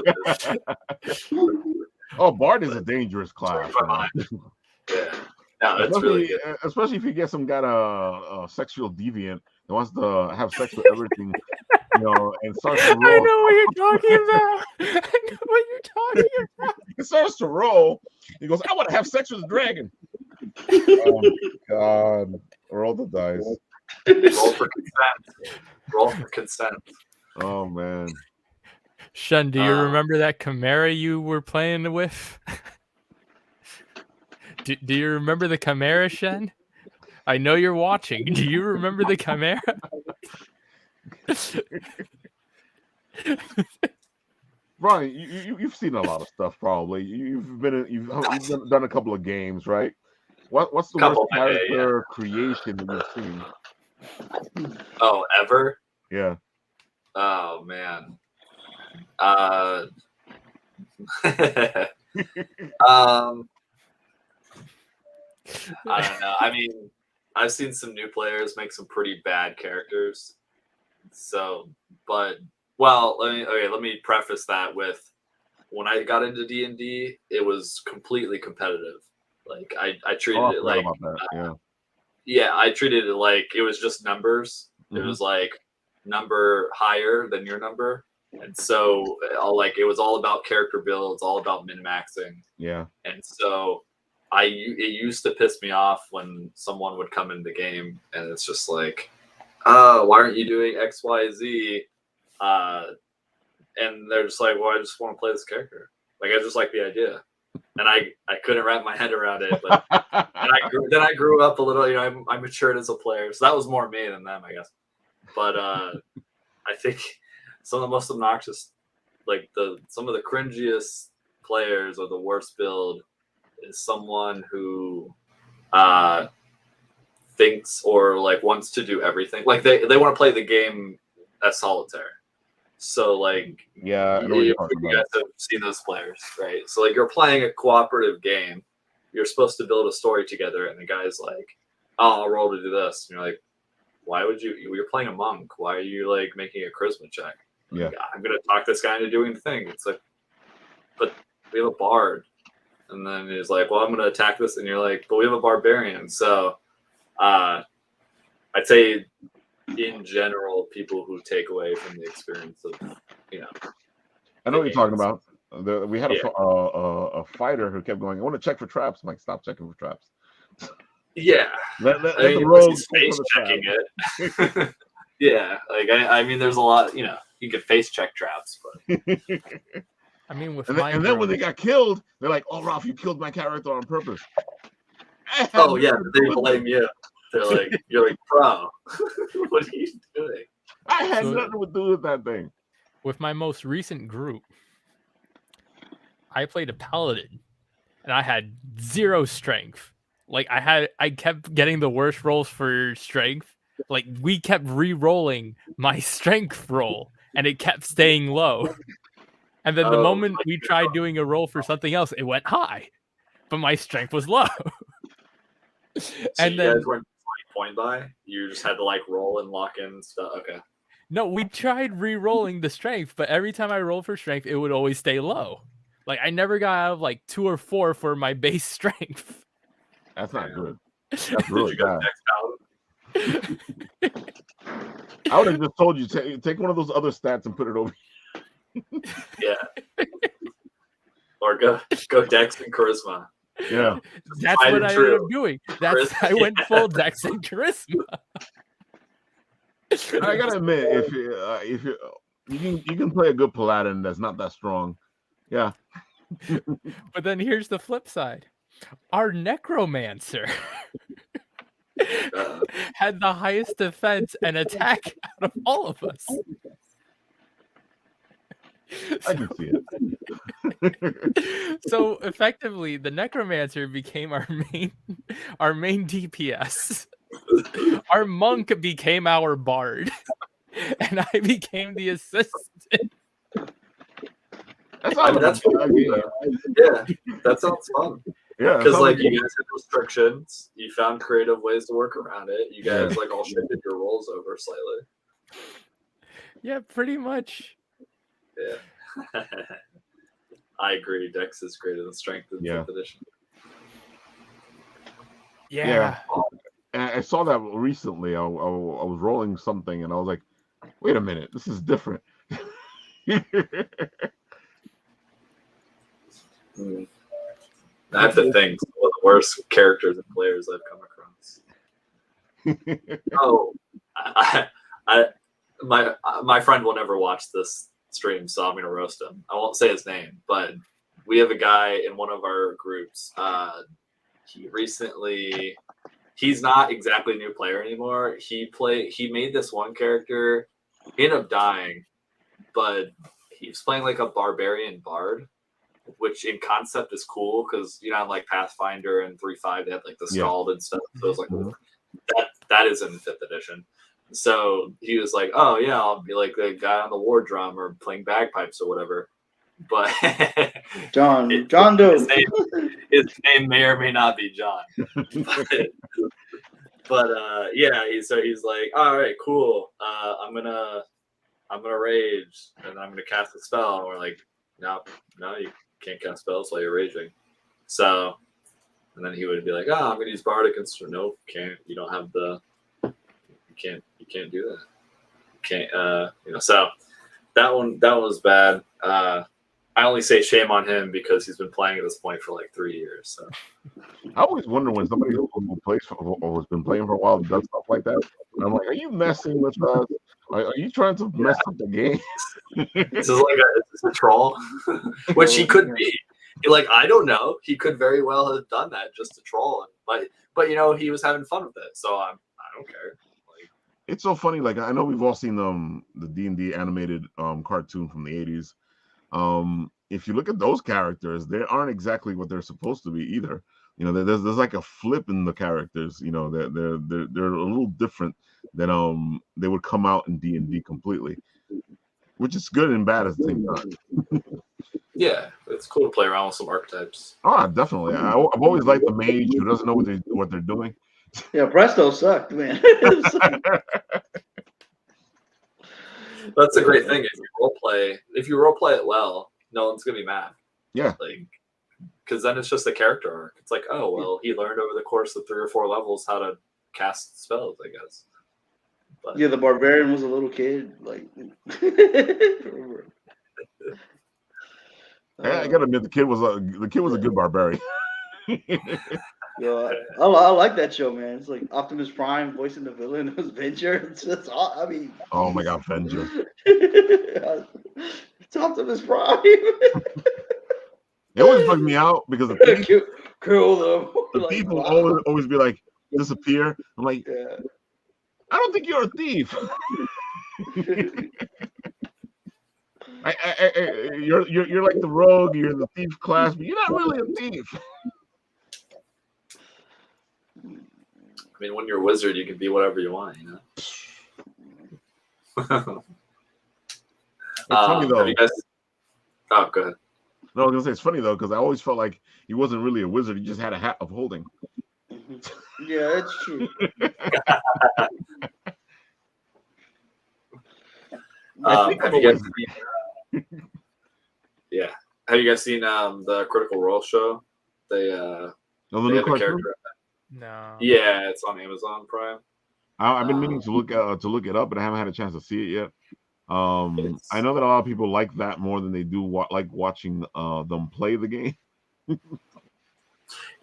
Oh, Bard is a dangerous class. Yeah, no, it's really good. Especially if you get some kind of sexual deviant that wants to have sex with everything, and starts to roll. I know what you're talking about. I know what you're talking about. It starts to roll. He goes, I want to have sex with a dragon. Oh, God. Roll the dice. Roll for consent. Roll for consent. Oh, man. Shen, do you remember that Chimera you were playing with? Do you remember the Chimera, Shen? I know you're watching. Do you remember the Chimera? Brian, you've seen a lot of stuff probably. You've done a couple of games, right? What's the worst character creation that you've seen? Oh, ever? Yeah. Oh man. I don't know. I mean, I've seen some new players make some pretty bad characters. So, but let me preface that with when I got into D&D, it was completely competitive. Like I treated it like I treated it like it was just numbers. Mm-hmm. It was like number higher than your number. And so it was all about character builds, all about min-maxing. Yeah. And so it used to piss me off when someone would come in the game and it's just like, oh, why aren't you doing X, Y, Z? And they're just like, well, I just want to play this character. Like, I just like the idea. And I couldn't wrap my head around it. But then I grew up a little, I matured as a player. So that was more me than them, I guess. But I think some of the most obnoxious, like some of the cringiest players or the worst build is someone who thinks or like wants to do everything. Like they want to play the game as solitaire. So like you guys have seen those players, right? So like you're playing a cooperative game. You're supposed to build a story together, and the guy's like, "Oh, I'll roll to do this." And you're like, "Why would you? You're playing a monk. Why are you like making a charisma check?" Yeah, like, I'm gonna talk this guy into doing the thing. It's like, but we have a bard, and then he's like, "Well, I'm gonna attack this," and you're like, "But we have a barbarian." So, I'd say, in general, people who take away from the experience of, I know what you're talking about. We had a fighter who kept going, I want to check for traps. I'm like, stop checking for traps. Yeah. Let the rogues face checking it. Yeah. Like, I mean, there's a lot, you could face check traps, but. I mean, and then when they got killed, they're like, oh, Ralph, you killed my character on purpose. Oh, yeah. They blame you. They're like, you're like, bro, what are you doing? I had nothing to do with that thing. With my most recent group, I played a paladin, and I had 0 strength. Like I kept getting the worst rolls for strength. Like we kept re-rolling my strength roll, and it kept staying low. And then the moment we tried doing a roll for something else, it went high, but my strength was low. So and then guys weren't point by. You just had to like roll and lock in stuff. Okay. No, we tried re-rolling the strength, but every time I rolled for strength, it would always stay low. Like I never got out of like 2 or 4 for my base strength. That's not good. That's really bad. I would have just told you take one of those other stats and put it over. Yeah. Or go Dex and Charisma. Yeah. That's what I ended up doing. I went full Dex and Charisma. I gotta admit, if you can play a good paladin that's not that strong, yeah. But then here's the flip side: our necromancer. had the highest defense and attack out of all of us. I can see it. So effectively, the Necromancer became our main DPS. Our monk became our bard, and I became the assistant. That's fun. Yeah, that sounds fun. Yeah, because like you guys had restrictions, you found creative ways to work around it. You guys like all shifted your roles over slightly. Yeah, pretty much. Yeah, I agree. Dex is greater than strength in 5th edition. Yeah. And I saw that recently. I was rolling something, and I was like, "Wait a minute, this is different." I have to think one of the worst characters and players I've come across. My friend will never watch this stream, so I'm gonna roast him. I won't say his name, but we have a guy in one of our groups. He's not exactly a new player anymore. He made this one character. He ended up dying, but he was playing like a barbarian bard, which in concept is cool because like Pathfinder and 3.5 they had like the Scald and stuff. So it was like that is in 5th edition. So he was like, "Oh yeah, I'll be like the guy on the war drum or playing bagpipes or whatever." But John Doe. His name may or may not be John. But he's like, "All right, cool. I'm gonna rage and I'm gonna cast a spell." And we're like, "No, you can't cast spells while you're raging." So, and then he would be like, "Oh, I'm gonna use bardic instrument." Nope, can't. You don't have the. You can't do that. You can't. So that one was bad. I only say shame on him because he's been playing at this point for like 3 years. So I always wonder when somebody who plays or has been playing for a while does stuff like that. And I'm like, are you messing with us? Are you trying to mess up the game? This is like a troll, which he could be. Like, I don't know. He could very well have done that just to troll him. But he was having fun with it. So I don't care. It's so funny. Like, I know we've all seen the D&D animated cartoon from the 80s. If you look at those characters, they aren't exactly what they're supposed to be either. There's like a flip in the characters. They're a little different than they would come out in D&D completely, which is good and bad at the same time. Yeah, it's cool to play around with some archetypes. Oh, definitely. I've always liked the mage who doesn't know what they're doing. Yeah, Presto sucked, man. That's a great thing. If you role play it well, no one's gonna be mad. Yeah. Because then it's just a character arc. It's like, oh well, he learned over the course of 3 or 4 levels how to cast spells, I guess. But yeah, the barbarian was a little kid. Like, I gotta admit, the kid was a good barbarian. Yo, I like that show, man. It's like Optimus Prime voicing the villain. It was Venger. It's just, I mean, oh my god, Venger. It's Optimus Prime. It always bugged me out because the people always be like, disappear. I'm like, I don't think you're a thief. You're like the rogue, you're the thief class, but you're not really a thief. I mean, when you're a wizard, you can be whatever you want, It's funny though. Have you guys... Oh, go ahead. No, I was gonna say it's funny though because I always felt like he wasn't really a wizard; he just had a hat of holding. Yeah, it's true. Have you guys seen the Critical Role show? They have a character. No. Yeah, it's on Amazon Prime. I've been meaning to look it up, but I haven't had a chance to see it yet. I know that a lot of people like that more than they do like watching them play the game.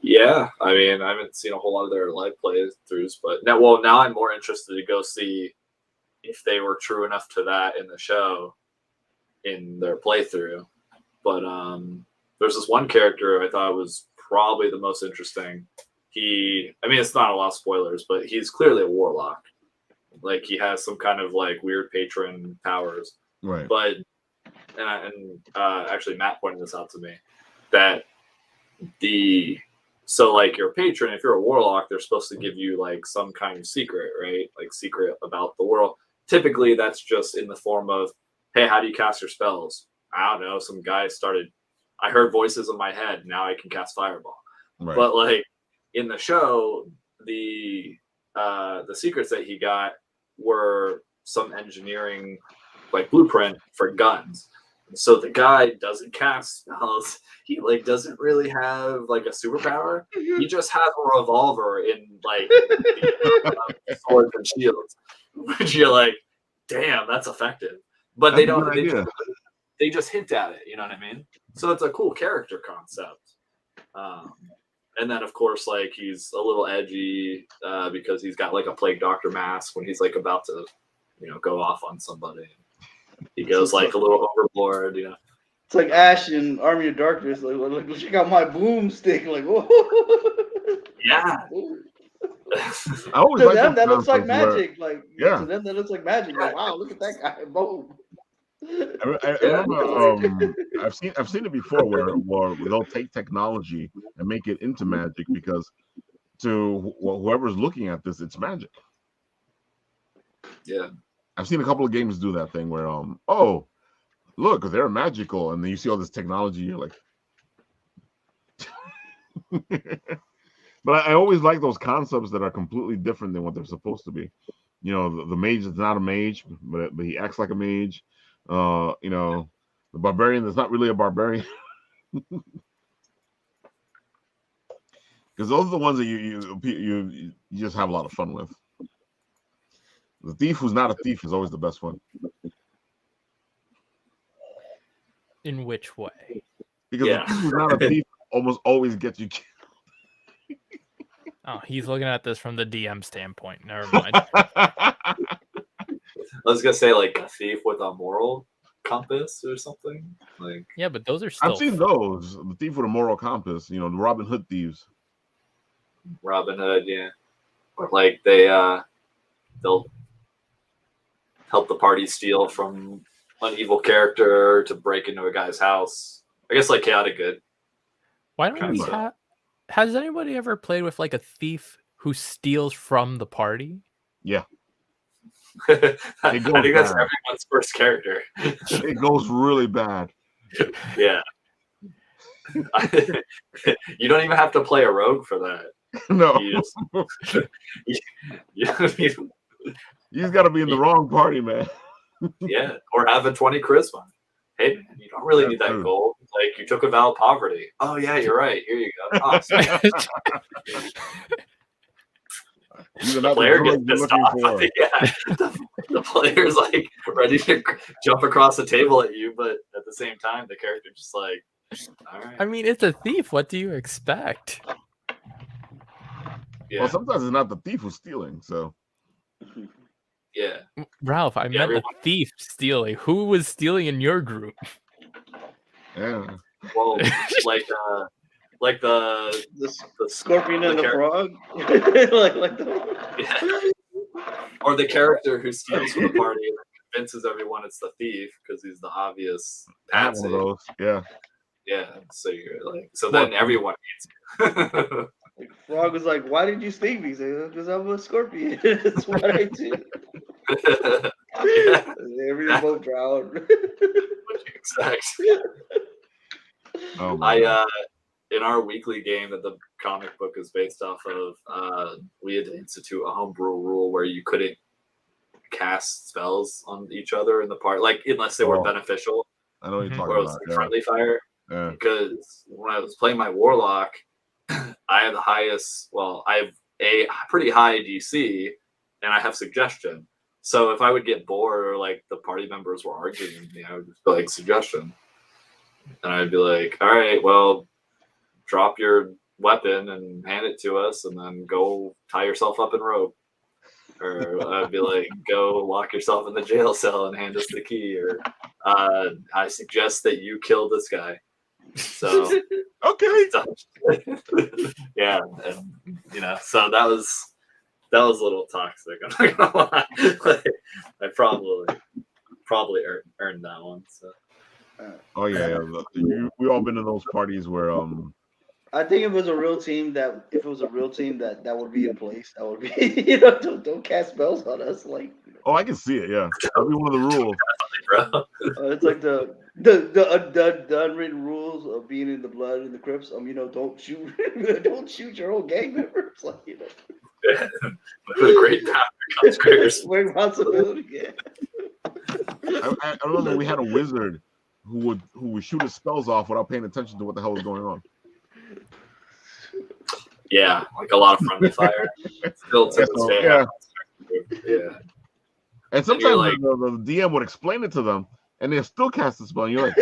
Yeah, I mean, I haven't seen a whole lot of their live playthroughs, but now I'm more interested to go see if they were true enough to that in the show in their playthrough. But there's this one character I thought was probably the most interesting. I mean, it's not a lot of spoilers, but he's clearly a warlock. Like, he has some kind of like weird patron powers. Right. But actually, Matt pointed this out to me that so like your patron, if you're a warlock, they're supposed to give you like some kind of secret, right? Like secret about the world. Typically, that's just in the form of, hey, how do you cast your spells? I don't know. Some guy I heard voices in my head. Now I can cast fireball. Right. But like in the show, the secrets that he got were some engineering like blueprint for guns. So the guy doesn't cast spells. He like doesn't really have like a superpower. He just has a revolver in like swords and shields. Which you're like, damn, that's effective. But they don't. They just hint at it. You know what I mean? So it's a cool character concept. And then of course, like he's a little edgy because he's got like a plague doctor mask when he's like about to, go off on somebody. He goes like a little overboard, It's like Ash in Army of Darkness. Like check out my boomstick. Like, whoa. Yeah. I always to them, that looks like magic. To them, that looks like magic. Yeah. Like, wow, look at that guy. Boom. I remember I've seen it before where they'll take technology and make it into magic because to whoever's looking at this, it's magic. Yeah. I've seen a couple of games do that thing where oh, look, they're magical, and then you see all this technology, you're like but I always like those concepts that are completely different than what they're supposed to be. The mage is not a mage, but he acts like a mage. The barbarian is not really a barbarian. Because those are the ones that you just have a lot of fun with. The thief who's not a thief is always the best one. In which way? Because the thief who's not a thief almost always gets you killed. Oh, he's looking at this from the DM standpoint. Never mind. I was gonna say like a thief with a moral compass or something. Like but those are still. I've seen those. The thief with a moral compass. The Robin Hood thieves. Robin Hood, yeah. Or like they'll help the party steal from an evil character to break into a guy's house. I guess like chaotic good. Why don't we have? Has anybody ever played with like a thief who steals from the party? Yeah. I think that's everyone's first character. It goes really bad. Yeah. You don't even have to play a rogue for that. No. You just got to be in the wrong party, man. Yeah, or have a 20 charisma. Hey, man, you don't really need that gold. Like, you took a vow of poverty. Oh, yeah, you're right. Here you go. Awesome. The player gets pissed off. The player's like ready to jump across the table at you, but at the same time, the character just like, all right. I mean, it's a thief. What do you expect? Yeah. Well, sometimes it's not the thief who's stealing, so. Yeah. Ralph, I meant the thief stealing. Who was stealing in your group? Yeah. Well, like the scorpion and the frog. Or the character who steals from the party and convinces everyone it's the thief because he's the obvious patsy. One of those. Yeah. Yeah. So you're like, then everyone hates you. Frog was like, "Why did you sting me?" Because I'm a scorpion. That's what I do. Everyone both drowned. What you expect? In our weekly game that the comic book is based off of, we had to institute a homebrew rule where you couldn't cast spells on each other in the part, like unless they were beneficial. I know what you're talking or it was about. Like friendly fire. Yeah. Because when I was playing my warlock, I have the highest. Well, I have a pretty high DC, and I have suggestion. So if I would get bored or like the party members were arguing with me, I would just be like suggestion, and I'd be like, "All right, well, drop your weapon and hand it to us, and then go tie yourself up in rope." Or I'd be like, "Go lock yourself in the jail cell and hand us the key." Or I suggest that you kill this guy. So Okay. Yeah, and so that was a little toxic. I'm not gonna lie. Like, I probably earned that one. So. Oh yeah. We all been in those parties where I think if it was a real team that would be in place. That would be don't cast spells on us like. Oh, I can see it. Yeah, that'll be one of the rules. Bro. It's like the unwritten rules of being in the blood and the Crips. Don't shoot, don't shoot your own gang members. Like Yeah. With great power comes great responsibility. Yeah. I remember we had a wizard who would shoot his spells off without paying attention to what the hell was going on. Yeah, like a lot of friendly fire. Still to this day. Yeah. And sometimes the DM would explain it to them, and they'll still cast the spell. And you're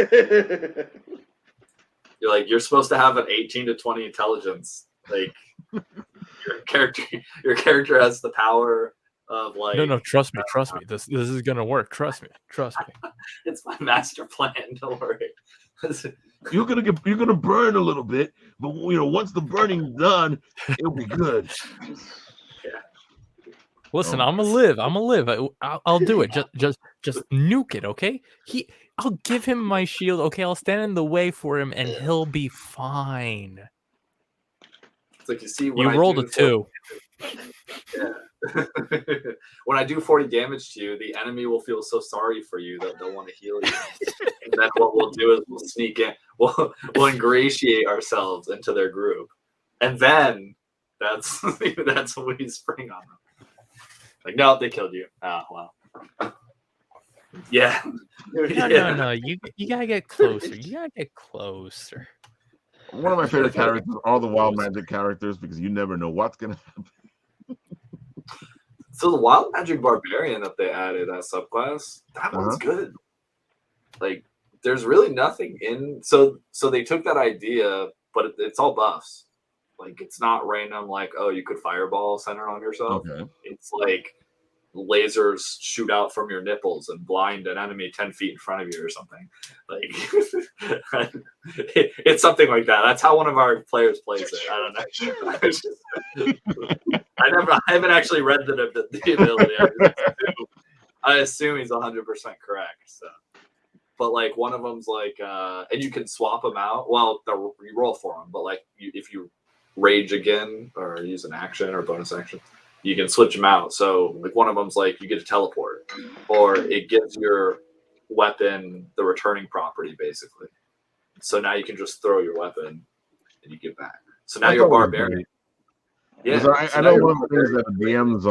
like, you're supposed to have an 18 to 20 intelligence. Like your character has the power of like. No, trust me. This is gonna work. Trust me. It's my master plan. Don't worry. You're gonna burn a little bit, but once the burning's done, it'll be good. Listen, I'm gonna live. I'll do it. Just nuke it, okay? I'll give him my shield, okay? I'll stand in the way for him, and he'll be fine. It's like you rolled a 2. Yeah. When I do 40 damage to you, the enemy will feel so sorry for you that they'll want to heal you. And then what we'll do is we'll sneak in. We'll ingratiate ourselves into their group, and then that's when we spring on them. Like, no, they killed you. Oh, well. Yeah. No. You gotta get closer. One of my favorite characters are the wild magic characters because you never know what's gonna happen. So the wild magic barbarian that they added, that subclass, that one's good. Like, there's really nothing in. So they took that idea, but it's all buffs. Like, it's not random. Like, oh, you could fireball center on yourself. Okay. It's like lasers shoot out from your nipples and blind an enemy 10 feet in front of you or something. Like, it's something like that. That's how one of our players plays it. I don't know. I haven't actually read the ability. I assume he's 100% correct. So, but like one of them's like, and you can swap them out. Well, you roll for them, but like if you rage again or use an action or bonus action, you can switch them out. So like one of them's like you get to teleport, or it gives your weapon the returning property basically. So now you can just throw your weapon and you get back. So now you're a barbarian. Yeah, I know one of the things that the DMs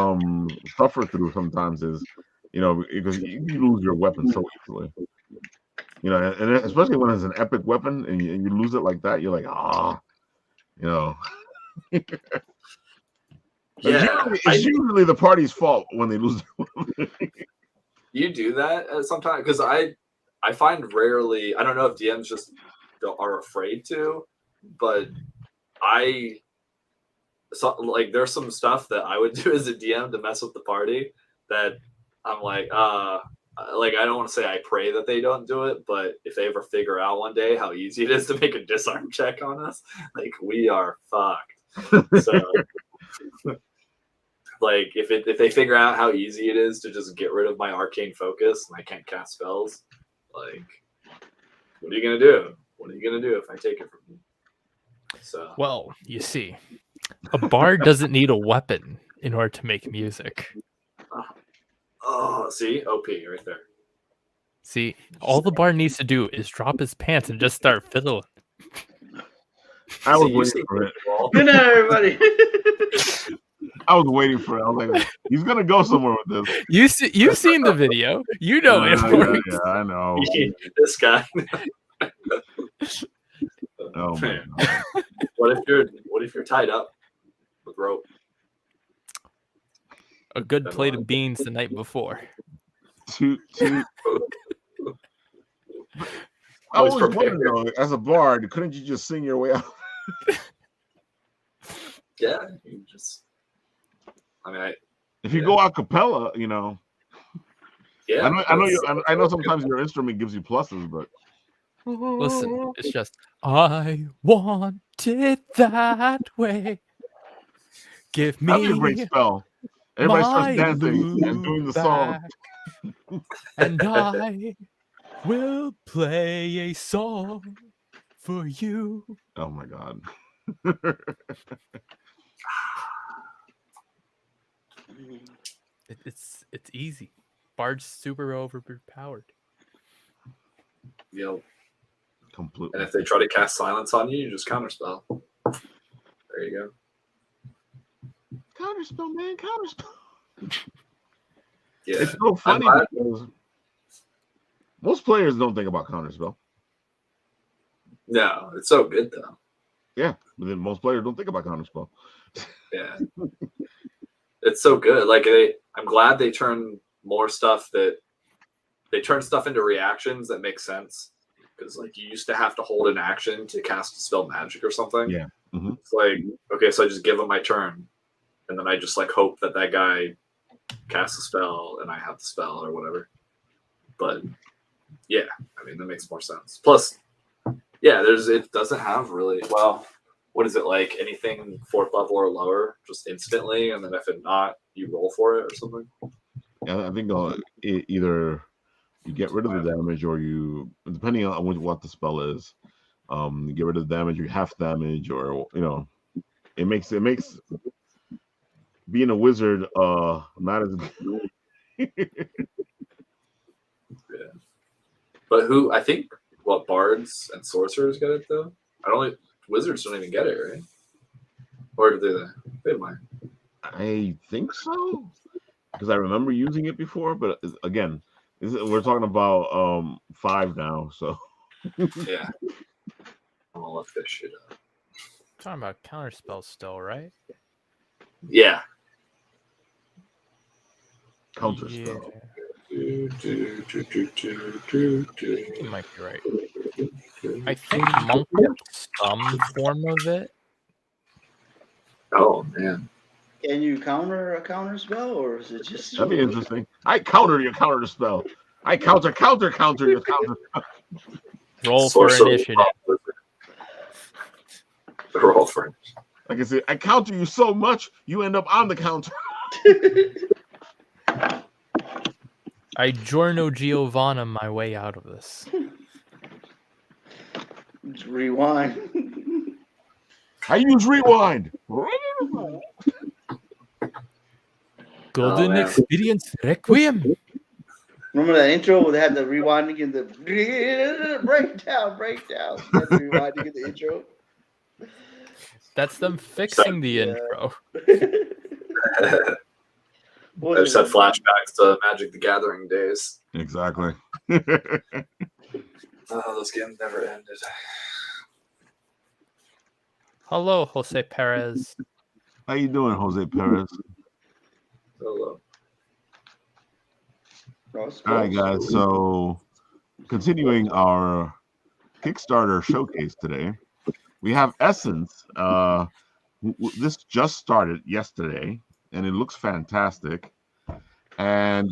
suffer through sometimes is, because you lose your weapon so easily. And especially when it's an epic weapon and you lose it like that, you're like, It's usually the party's fault when they lose their weapon. You do that sometimes because I find rarely. I don't know if DMs just are afraid to, but there's some stuff that I would do as a DM to mess with the party that I'm like, I don't want to say I pray that they don't do it, but if they ever figure out one day how easy it is to make a disarm check on us, like we are fucked. So, like if they figure out how easy it is to just get rid of my arcane focus and I can't cast spells, like what are you gonna do? What are you gonna do if I take it from you? So, well, you see, a bard doesn't need a weapon in order to make music. Oh, see, OP right there. See, all the bard needs to do is drop his pants and just start fiddling. I was waiting for it. Good night, everybody. I was waiting for it. I was like, he's gonna go somewhere with this. You've seen the video. You know it works. Yeah, I know. This guy. Oh man. What if you're tied up with rope? A good plate of beans the night before. I was wondering though, as a bard, couldn't you just sing your way out? Yeah, you just. If you go a cappella, Yeah, I know sometimes your instrument gives you pluses, but Listen, it's just I want it that way. Give That'd be a great me spell. Everybody starts my dancing and doing the song. back, and I will play a song for you. Oh my god. It's easy. Bard's super overpowered. Yep. Completely. And if they try to cast silence on you, you just counterspell. There you go. Counterspell, man, counterspell. Yeah. It's so funny because most players don't think about counterspell. No, it's so good though. Yeah, but then most players don't think about counterspell. Yeah. It's so good. Like I'm glad they turn more stuff they turn stuff into reactions that make sense. Because like you used to have to hold an action to cast a spell magic or something. Yeah. Mm-hmm. It's like, okay, so I just give him my turn, and then I just like hope that guy casts a spell and I have the spell or whatever. But yeah, I mean that makes more sense. Plus, yeah, it doesn't have really what is it like? Anything 4th level or lower, just instantly, and then if it not, you roll for it or something. Yeah, I think either you get rid of the damage, or you, depending on what the spell is, you get rid of the damage, you half damage, or it makes being a wizard not as good. Yeah, but I think bards and sorcerers get it though. Wizards don't even get it, right? Or do they might. I think so, because I remember using it before, but again, we're talking about 5 now, so Yeah. I'm gonna look this shit up. Talking about counterspells still, right? Yeah. counterspell. You might be right. I think monk has some form of it. Oh man. Can you counter a counter spell, or is it just? That'd be interesting. I counter your counter spell. I counter your counter. Roll for initiative. Roll for. Like I said, I counter you so much, you end up on the counter. I Giorno Giovanna my way out of this. Rewind. I use rewind. Golden Experience Requiem. Remember that intro where they had the rewinding and the breakdown? That's rewinding in the intro. That's them fixing the intro. I just had flashbacks to Magic the Gathering days. Exactly. Those games never ended. Hello, Jose Perez. How you doing, Jose Perez? Hello. All right, guys. So, continuing our Kickstarter showcase today, we have Essence. This just started yesterday, and it looks fantastic. And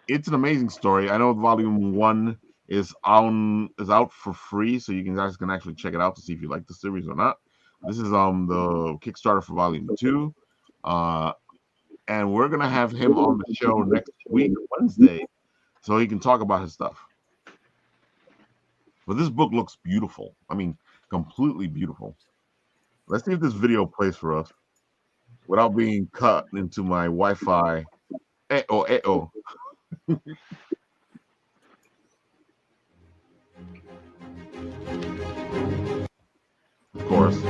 it's an amazing story. I know Volume 1 is out for free, so you guys can actually check it out to see if you like the series or not. This is the Kickstarter for Volume 2. And we're gonna have him on the show next week, Wednesday, so he can talk about his stuff. But this book looks beautiful. I mean, completely beautiful. Let's see if this video plays for us without being cut into my Wi-Fi. Uh-oh. Of course.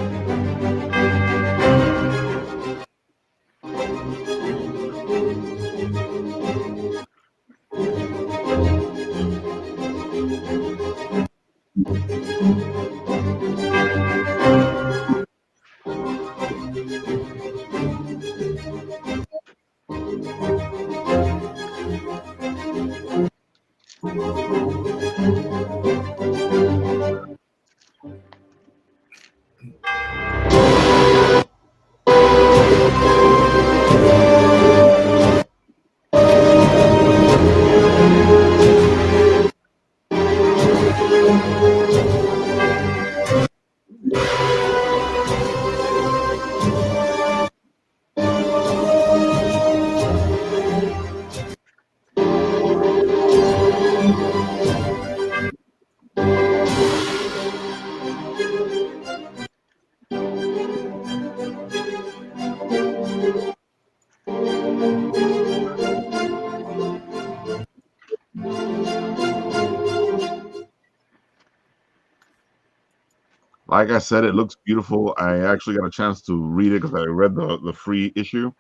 Like I said, it looks beautiful. I actually got a chance to read it because I read the free issue,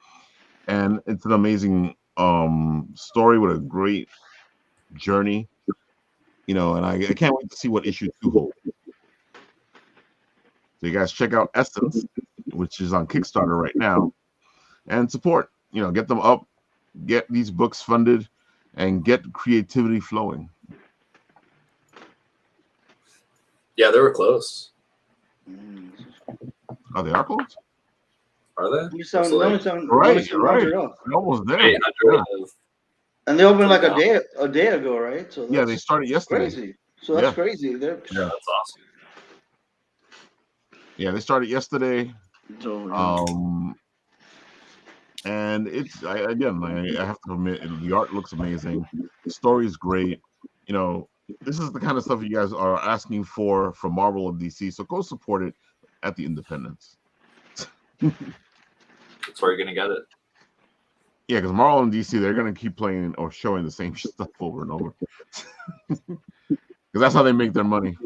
and it's an amazing story with a great journey. And I can't wait to see what issue 2 holds. So you guys check out Essence, which is on Kickstarter right now, and support. Get them up, get these books funded, and get creativity flowing. Yeah, they were close. Oh, they are close? Are they? Right. They're almost there. Yeah. And they opened like a day ago, right? So yeah, they started yesterday. Crazy. So that's crazy. Yeah, that's awesome. Yeah, they started yesterday. And it's I have to admit, the art looks amazing. The story is great. This is the kind of stuff you guys are asking for from Marvel and DC. So go support it at the Independence. That's where you're gonna get it. Yeah, because Marvel and DC, they're gonna keep playing or showing the same stuff over and over. Because that's how they make their money.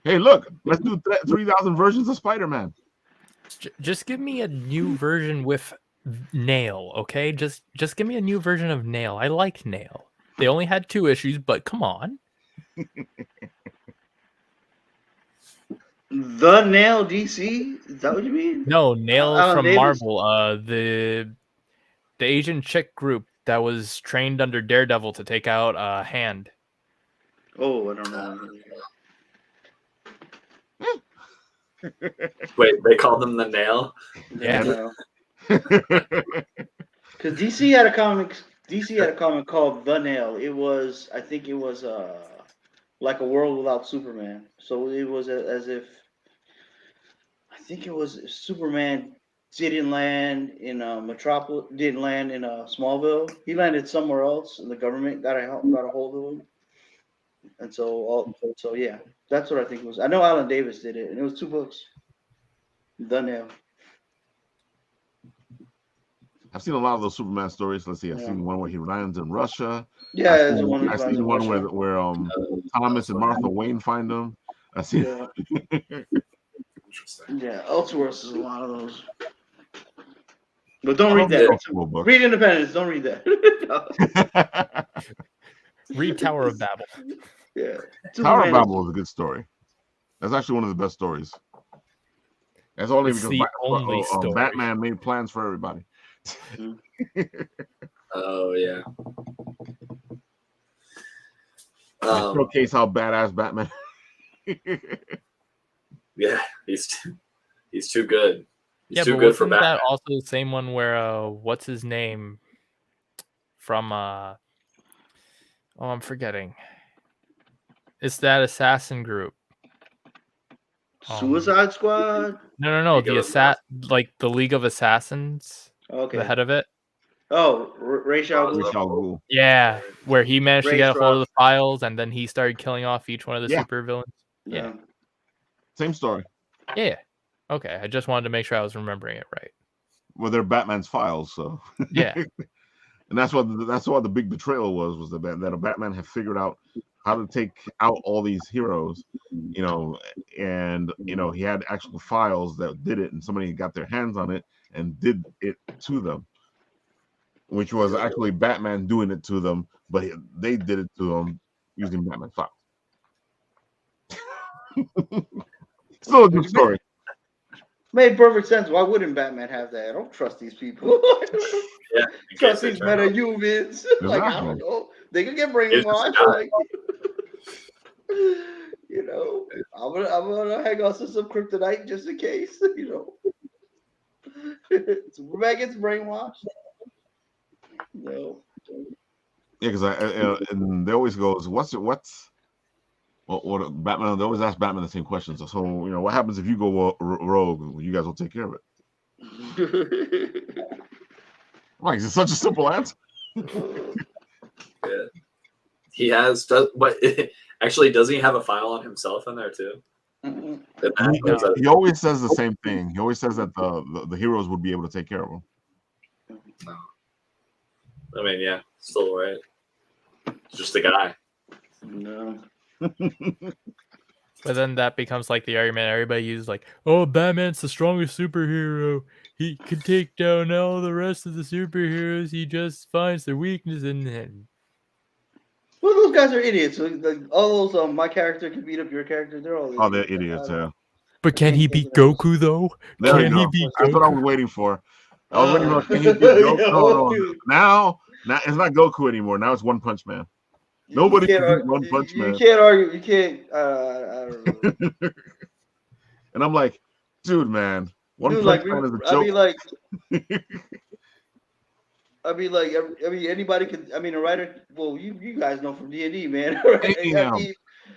Hey, look, let's do 3,000 versions of Spider-Man. Just give me a new version with Nail, okay? Just give me a new version of Nail. I like Nail. They only had 2 issues, but come on. The Nail DC? Is that what you mean? No, Nail from Davis? Marvel. The Asian chick group that was trained under Daredevil to take out Hand. Oh, I don't know. Wait, they called them the Nail? Yeah. Because DC had a comic called The Nail. I think it was like a world without Superman. So it was as if I think it was Superman didn't land in Metropolis, didn't land in Smallville. He landed somewhere else, and the government got a hold of him. And so yeah, that's what I think it was. I know Alan Davis did it, and it was 2 books. The Nail. I've seen a lot of those Superman stories. Let's see. I've seen one where he lands in Russia. Yeah, I've seen one where Thomas and Martha Wayne find him. I see. Yeah. Yeah, Elseworlds is a lot of those. But don't read that. Read Independence. Don't read that. Read Tower of Babel. Yeah. Tower of Babel is a good story. That's actually one of the best stories. That's only because Batman made plans for everybody. Oh yeah. Showcase how badass Batman. Yeah, he's too good. He's too but good for Batman. That also the same one where what's his name from I'm forgetting. It's that assassin group. Suicide Squad? No. The League of Assassins. Okay. The head of it. Oh, Ra's al Ghul. Yeah, where he managed to get a hold of the files, and then he started killing off each one of the supervillains. Yeah. Same story. Yeah. Okay, I just wanted to make sure I was remembering it right. Well, they're Batman's files, so yeah. And that's what the big betrayal was that a Batman had figured out how to take out all these heroes, and he had actual files that did it, and somebody got their hands on it and did it to them, which was actually Batman doing it to them, but they did it to them using Batman files. Still a good story. Made perfect sense. Why wouldn't Batman have that? I don't trust these people. Yeah, trust these meta-humans. Like, I don't know. They could get brainwashed. Like, I'm gonna hang on to some kryptonite just in case. Superman gets brainwashed. No. Yeah, because and they always goes, what Batman? They always ask Batman the same questions. So what happens if you go rogue? You guys will take care of it. Like, it's such a simple answer. Yeah. He has, but actually, doesn't he have a file on himself in there too? He always says the same thing. He always says that the heroes would be able to take care of him. No. I mean, yeah, still right. Just a guy. No. But then that becomes like the argument everybody uses, like, "Oh, Batman's the strongest superhero. He can take down all the rest of the superheroes. He just finds their weakness and." Well, those guys are idiots. Like, all those my character can beat up your character. They're all idiots. Oh, they're idiots. Yeah. But can he beat Goku though? There Can you he go. beat That's what I Goku? was waiting for. I was waiting for can he beat Goku? Yeah, No. dude. Now it's not Goku anymore. Now it's One Punch Man. Nobody can beat One Punch Man. You can't argue. You can't. I don't know. And I'm like, dude, man, One Dude, Punch like, Man is a I joke. mean, anybody could. I mean, a writer. Well, you guys know from D&D, man. Damn.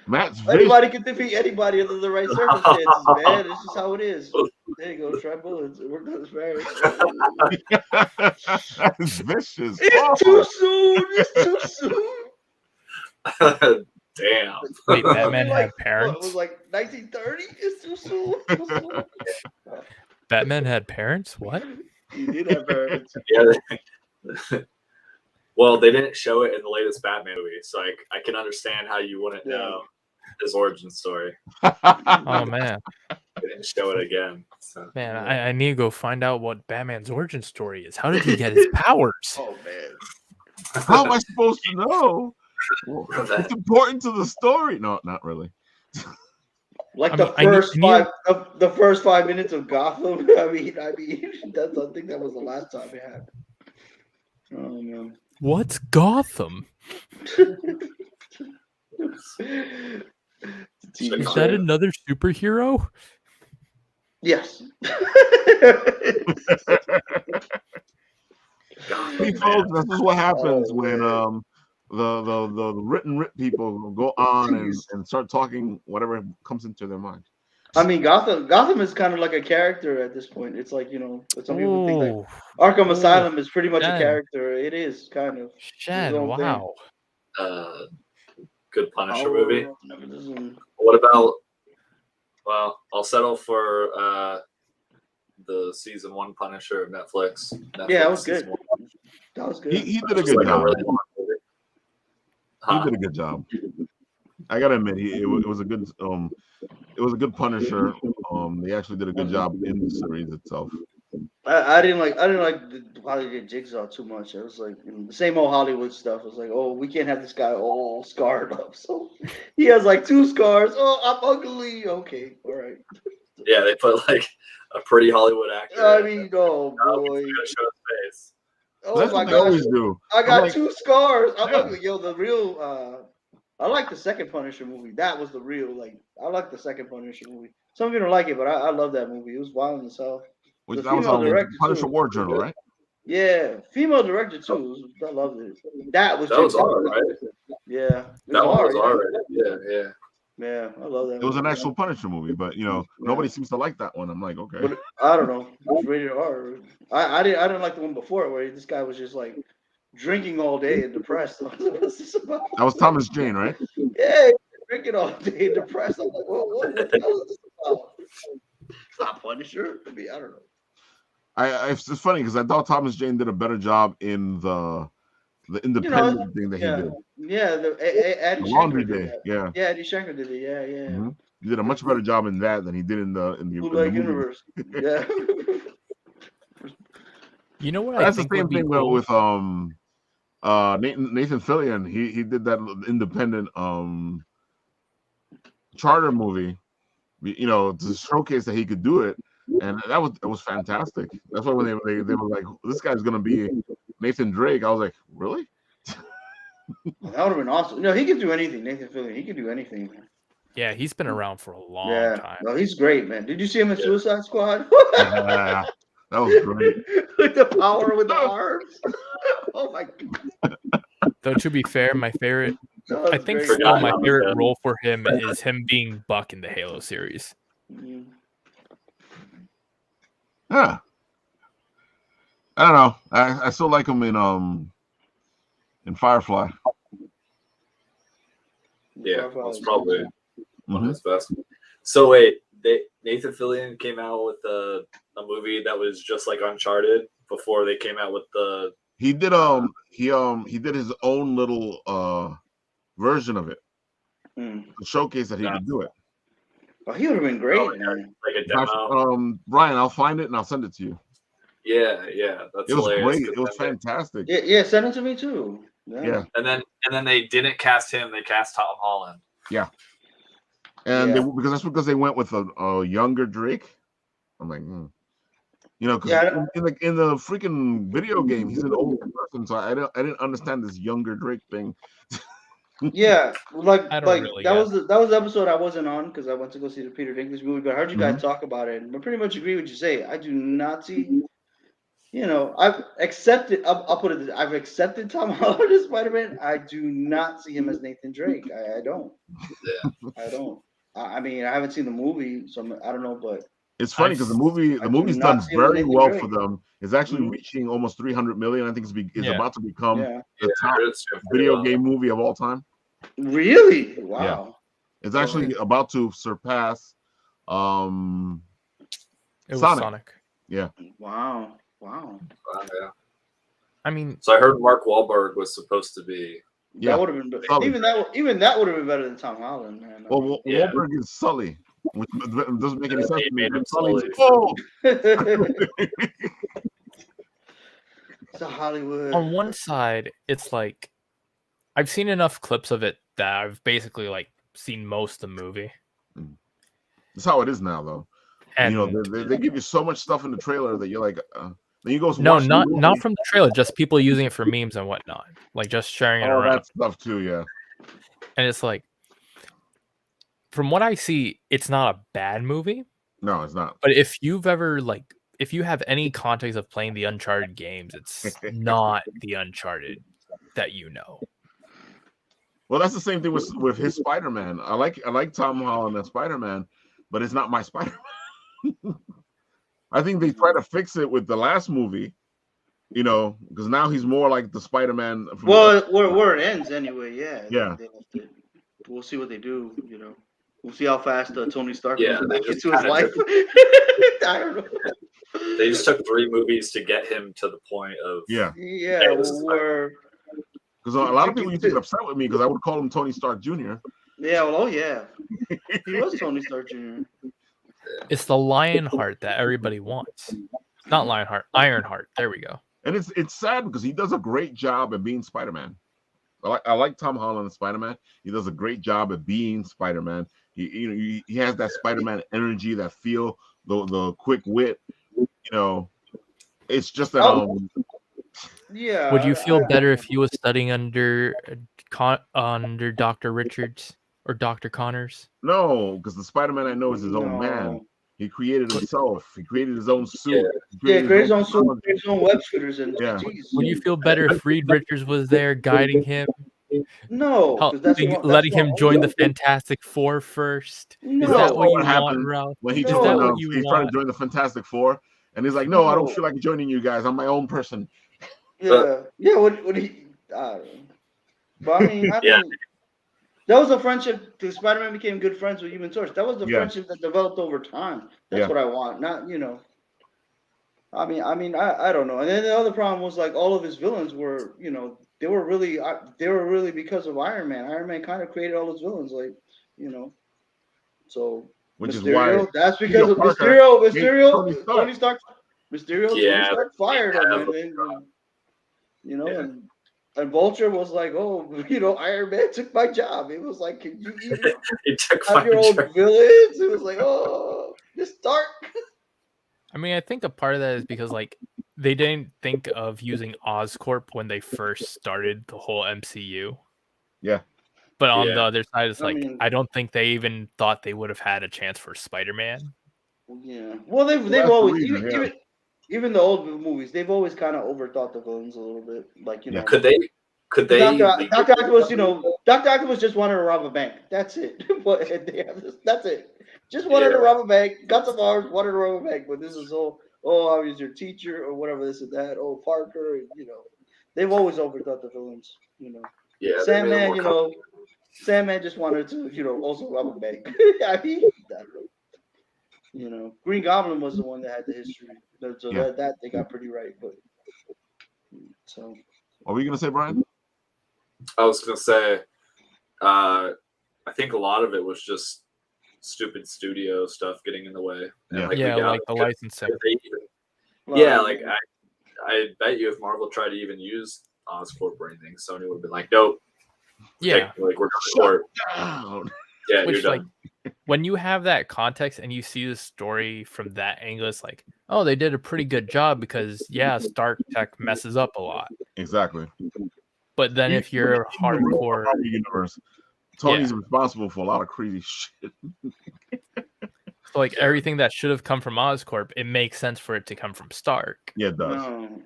Matt's Anybody can defeat anybody under the right circumstances, man. It's just how it is. There you go. Try bullets. It worked out as It's vicious. It's too soon. It's too soon. Damn. Wait, Batman had parents? What, it was like 1930? It's too soon. Batman had parents? What? He did have parents. Yeah. Well, they didn't show it in the latest Batman movie, so I can understand how you wouldn't know his origin story. Oh man. Mm-hmm. They didn't show it again. So. Man, I need to go find out what Batman's origin story is. How did he get his powers? Oh man. How am I supposed to know? Well, it's important to the story. No, not really. Like the first 5 minutes of Gotham. I mean, I think that was the last time it happened. Oh man. What's Gotham? Is that another superhero? Yes. Hey, folks, this is what happens when the Writ people go on and start talking whatever comes into their mind. I mean, Gotham is kind of like a character at this point. It's like, some people think like Arkham Asylum is pretty much a character. It is kind of. Shed, wow. Good Punisher movie. What about? Well, I'll settle for the season 1 Punisher of Netflix. Yeah, that was good. That was good. He did a good job. He did a good job. I gotta admit, it was a good it was a good Punisher. They actually did a good job in the series itself. I didn't like how they did Jigsaw too much. It was like the same old Hollywood stuff. It was like, oh, we can't have this guy all scarred up. So he has like 2 scars. Oh, I'm ugly. Okay, all right. Yeah, they put like a pretty Hollywood actor. I mean, oh boy. Show his face. Oh that's my what they always do. I got 2 scars. I'm ugly. Yo, the real. I like the second Punisher movie. That was the real. I like the second Punisher movie. Some of you don't like it, but I love that movie. It was wild as hell. Which that was on Punisher War Journal, right? Yeah, female director too. I loved it. That was all right. Yeah, that one was all right. Yeah. Yeah, I love that. It was an actual Punisher movie, but nobody seems to like that one. I'm like, okay. But I don't know. It was rated R. I didn't like the one before where this guy was just like drinking all day and depressed. That was Thomas Jane, right? Yeah, drinking all day and depressed. I'm like, what the hell is this about? It's not Punisher. I mean, I don't know. It's funny because I thought Thomas Jane did a better job in the independent thing that he did. Yeah, the Laundry Day. Yeah. Yeah, Eddie Shanker did it. Yeah. Mm-hmm. He did a much better job in that than he did in the universe. Yeah. You know what? That's the same thing with Nathan Fillion. He did that independent charter movie, to showcase that he could do it, and that was fantastic. That's why when they were like, this guy's gonna be Nathan Drake, I was like, really? That would have been awesome. He can do anything. Nathan Fillion, he can do anything, man. Yeah, he's been around for a long time. No, he's great, man. Did you see him in Suicide Squad? Yeah, that was great. With the power with the arms. Oh my god. Though to be fair, my favorite my favorite role for him is him being Buck in the Halo series. Mm-hmm. Yeah. I don't know. I still like him in Firefly. Yeah, that's probably one of his best. So wait, Nathan Fillion came out with a movie that was just like Uncharted before they came out with the. He did he did his own little version of it to showcase that he could do it. Oh, he would have been great, man. Like a demo. Brian, I'll find it and I'll send it to you. Yeah, that's it was hilarious. Great. It was fantastic. Yeah, send it to me too. Yeah. And then they didn't cast him; they cast Tom Holland. Yeah. And because they went with a younger Drake. I'm like, you know, because in the freaking video game, he's an older person, so I didn't understand this younger Drake thing. Yeah, like that was the episode I wasn't on because I went to go see the Peter Dinklage movie, but I heard you guys talk about it, and I pretty much agree with you say. I do not see, you know, I've accepted. I'll put it this: I've accepted Tom Holland as Spider-Man. I do not see him as Nathan Drake. I don't. Yeah, I don't. I mean, I haven't seen the movie, so I don't know, but. It's funny because the movie's done very well for them. It's actually reaching almost 300 million. I think it's about to become the top video game movie of all time. Really? Wow. Yeah. It's actually about to surpass it was Sonic. Yeah. Wow. Yeah. I mean, so I heard Mark Wahlberg was supposed to be. That would have been even that would have been better than Tom Holland, man. Well, Wahlberg is Sully. Which doesn't make any sense. It's a Hollywood. On one side, it's like I've seen enough clips of it that I've basically like seen most of the movie. That's how it is now, though. And you know, they give you so much stuff in the trailer that you're like, then you go. Not from the trailer, just people using it for memes and whatnot, like just sharing it around. That stuff too, yeah. And it's like, from what I see, it's not a bad movie. No, it's not. But if you have any context of playing the Uncharted games, it's not the Uncharted that you know. Well, that's the same thing with his Spider-Man. I like Tom Holland as Spider-Man, but it's not my Spider-Man. I think they try to fix it with the last movie, you know, because now he's more like the Spider-Man. Where it ends anyway, yeah. Yeah. We'll see what they do, you know. We'll see how fast Tony Stark goes back into his life. I don't know. They just took 3 movies to get him to the point of because a lot of people used to get upset with me because I would call him Tony Stark Jr. Yeah, well, he was Tony Stark Jr. It's the Lionheart that everybody wants. Not Lionheart, Ironheart. There we go. And it's sad because he does a great job at being Spider-Man. I like Tom Holland as Spider-Man. He does a great job at being Spider-Man. He has that Spider-Man energy, that feel, the quick wit. You know, it's just that. Yeah. Would you feel better if he was studying under Dr. Richards or Dr. Connors? No, because the Spider-Man I know is his own man. He created himself. He created his own suit. He created his own suit, his own web shooters, and Would you feel better if Reed Richards was there guiding him? No, letting him join the Fantastic Four first. No, is that what you want, Ralph? When he's trying to join the Fantastic Four, and he's like, "No, I don't feel like joining you guys. I'm my own person." Yeah. What he? But I mean, that was a friendship. Spider-Man became good friends with Human Torch. That was the friendship that developed over time. That's what I want. Not, you know. I mean, I don't know. And then the other problem was like all of his villains were, you know, they were really because of Iron Man. Iron Man kind of created all his villains, like, you know. So which Mysterio, is why that's because of Mysterio. Tony Stark fired him, and then, you know, and Vulture was like, "Oh, you know, Iron Man took my job." It was like, "Can you have your own villains?" It was like, "Oh, just Stark." I mean, I think a part of that is because like they didn't think of using Oscorp when they first started the whole MCU. Yeah. But on the other side, it's I don't think they even thought they would have had a chance for Spider-Man. Yeah. Well, they've always even the old movies, they've always kind of overthought the villains a little bit. Like, you know, could they? Dr. Octopus, you know, Dr. Octopus just wanted to rob a bank. That's it. But they have this. That's it. Just wanted to rob a bank. Got some arms. Wanted to rob a bank. But this is I was your teacher or whatever. This and that. Oh, Parker. You know, they've always overthought the villains. You know. Yeah. Sandman. You know, Sandman just wanted to, you know, also rob a bank. I mean, you know, Green Goblin was the one that had the history. So that they got pretty right. But so. What were you gonna say, Brian? I was gonna say, I think a lot of it was just stupid studio stuff getting in the way. And, Yeah. like, like the licensing. Like I bet you if Marvel tried to even use Oscorp or anything, Sony would have been like, nope. Yeah. Like we're going to court. Down. Yeah, Which, you're like, done. when you have that context and you see the story from that angle, it's like, oh, they did a pretty good job because, yeah, Stark Tech messes up a lot. Exactly. But then if you're hardcore, Marvel universe, Tony's responsible for a lot of crazy shit. so like everything that should have come from Oscorp, it makes sense for it to come from Stark. Yeah, it does. No.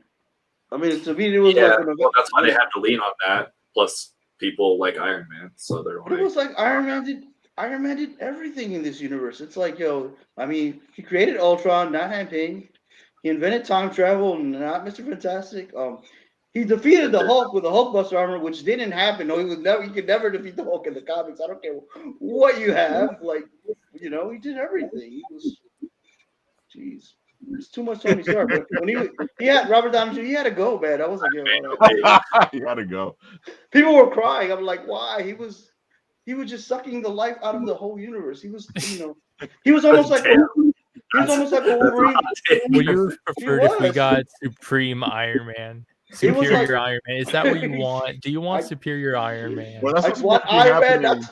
I mean, to me, it was well, that's why they have to lean on that. Plus, people like Iron Man, so they're like. It was like Iron Man did everything in this universe. It's like, yo, I mean, he created Ultron, not Hank Pym. He invented time travel, not Mr. Fantastic. He defeated the Hulk with a Hulkbuster armor, which didn't happen. No, he could never defeat the Hulk in the comics. I don't care what you have. Like, you know, he did everything. Jeez. It's too much Tony Stark. But when he had Robert Downey Jr., he had to go, man. I was like, yo, You gotta go. People were crying. I'm like, why? He was just sucking the life out of the whole universe. He was, he was almost like Wolverine. Would you have preferred if we got Supreme Iron Man? Superior Iron Man. Is that what you want? Do you want Superior Iron Man? Well, that's what Iron Man.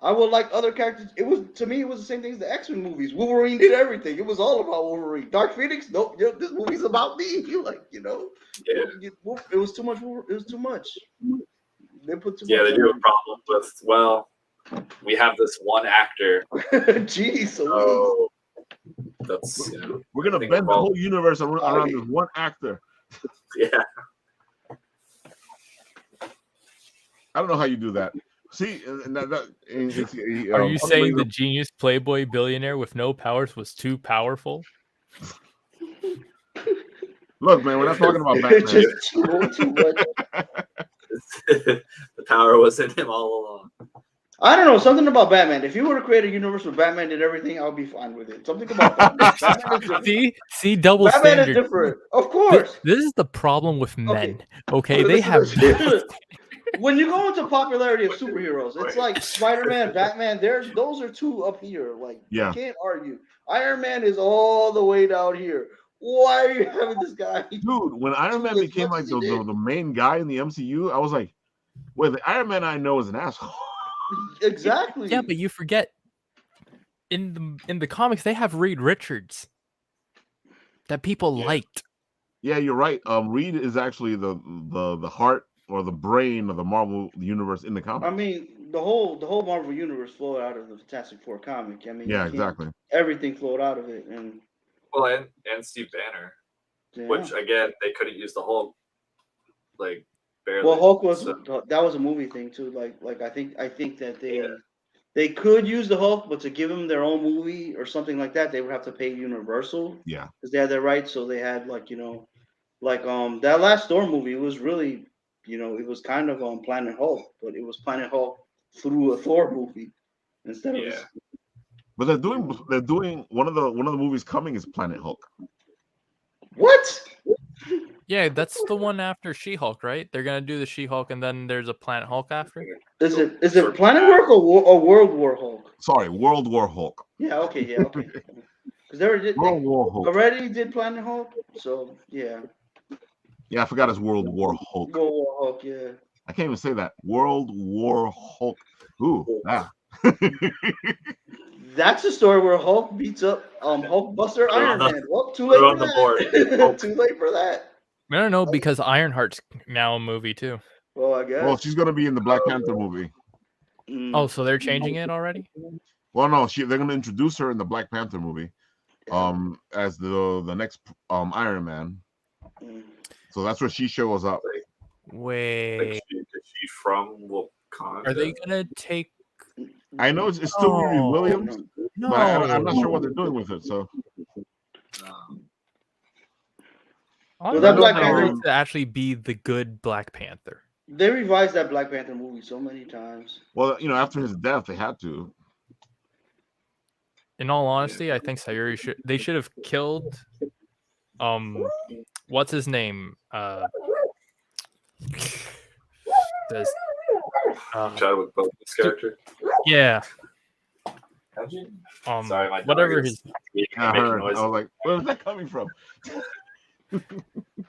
I would like other characters. It was, to me, it was the same thing as the X-Men movies. Wolverine did everything. It was all about Wolverine. Dark Phoenix, nope. This movie's about me. It was too much. It was too much. They put too much. Yeah, they do have a problem with. Well, we have this one actor. Jeez, so that's we're gonna bend the whole universe around this one actor. Yeah. I don't know how you do that. See, are you saying the genius playboy billionaire with no powers was too powerful? Look, man, we're not talking about Batman. The power was in him all along. I don't know, something about Batman. If you were to create a universe where Batman did everything, I'll be fine with it. Something about Batman. Batman is different. See, double Batman standard. Is different, of course. This is the problem with men. Okay, they have. When you go into popularity of superheroes, it's like Spiderman, Batman. Those are two up here. Like, you can't argue. Iron Man is all the way down here. Why are you having this guy? Dude, when Iron Man became like the main guy in the MCU, I was like, wait, the Iron Man I know is an asshole. Exactly. Yeah, but you forget in the comics they have Reed Richards that people liked. Yeah, you're right. Reed is actually the heart or the brain of the Marvel universe in the comic. I mean, the whole Marvel universe flowed out of the Fantastic Four comic. I mean, yeah, exactly. Everything flowed out of it, and Steve Banner, which again they couldn't use the Hulk, like barely. Well, Hulk was that was a movie thing too. Like I think that they could use the Hulk, but to give them their own movie or something like that, they would have to pay Universal. Yeah, because they had their rights, so they had that last Thor movie. It was really. It was kind of on Planet Hulk, but it was Planet Hulk through a Thor movie instead of. But they're doing one of the movies coming is Planet Hulk. What? Yeah, that's the one after She-Hulk, right? They're gonna do the She-Hulk, and then there's a Planet Hulk after. Is it Planet Hulk or World War Hulk? Sorry, World War Hulk. Yeah. Okay. Because they already did Planet Hulk, so yeah. Yeah, I forgot it's World War Hulk. World War Hulk, yeah. I can't even say that. World War Hulk. Ooh, yeah. That's the story where Hulk beats up Hulkbuster Iron Man. Well, too late for that. Too late for that. I don't know, because Ironheart's now a movie too. Well, I guess. Well, she's gonna be in the Black Panther movie. Oh, so they're changing it already? Well, no, they're gonna introduce her in the Black Panther movie, as the next Iron Man. So that's where she shows up. Wait, is she from Wakanda? Are they gonna take? I know it's still Riri Williams, no. but I'm not sure what they're doing with it. So. That Black Panther to actually be the good Black Panther. They revised that Black Panther movie so many times. Well, after his death, they had to. In all honesty, I think Sayuri they should have killed. What's his name? Chadwick Boseman's character. Yeah. How'd you? Sorry, Sorry, my dog whatever is his I making heard. I noises. was like, where's that coming from?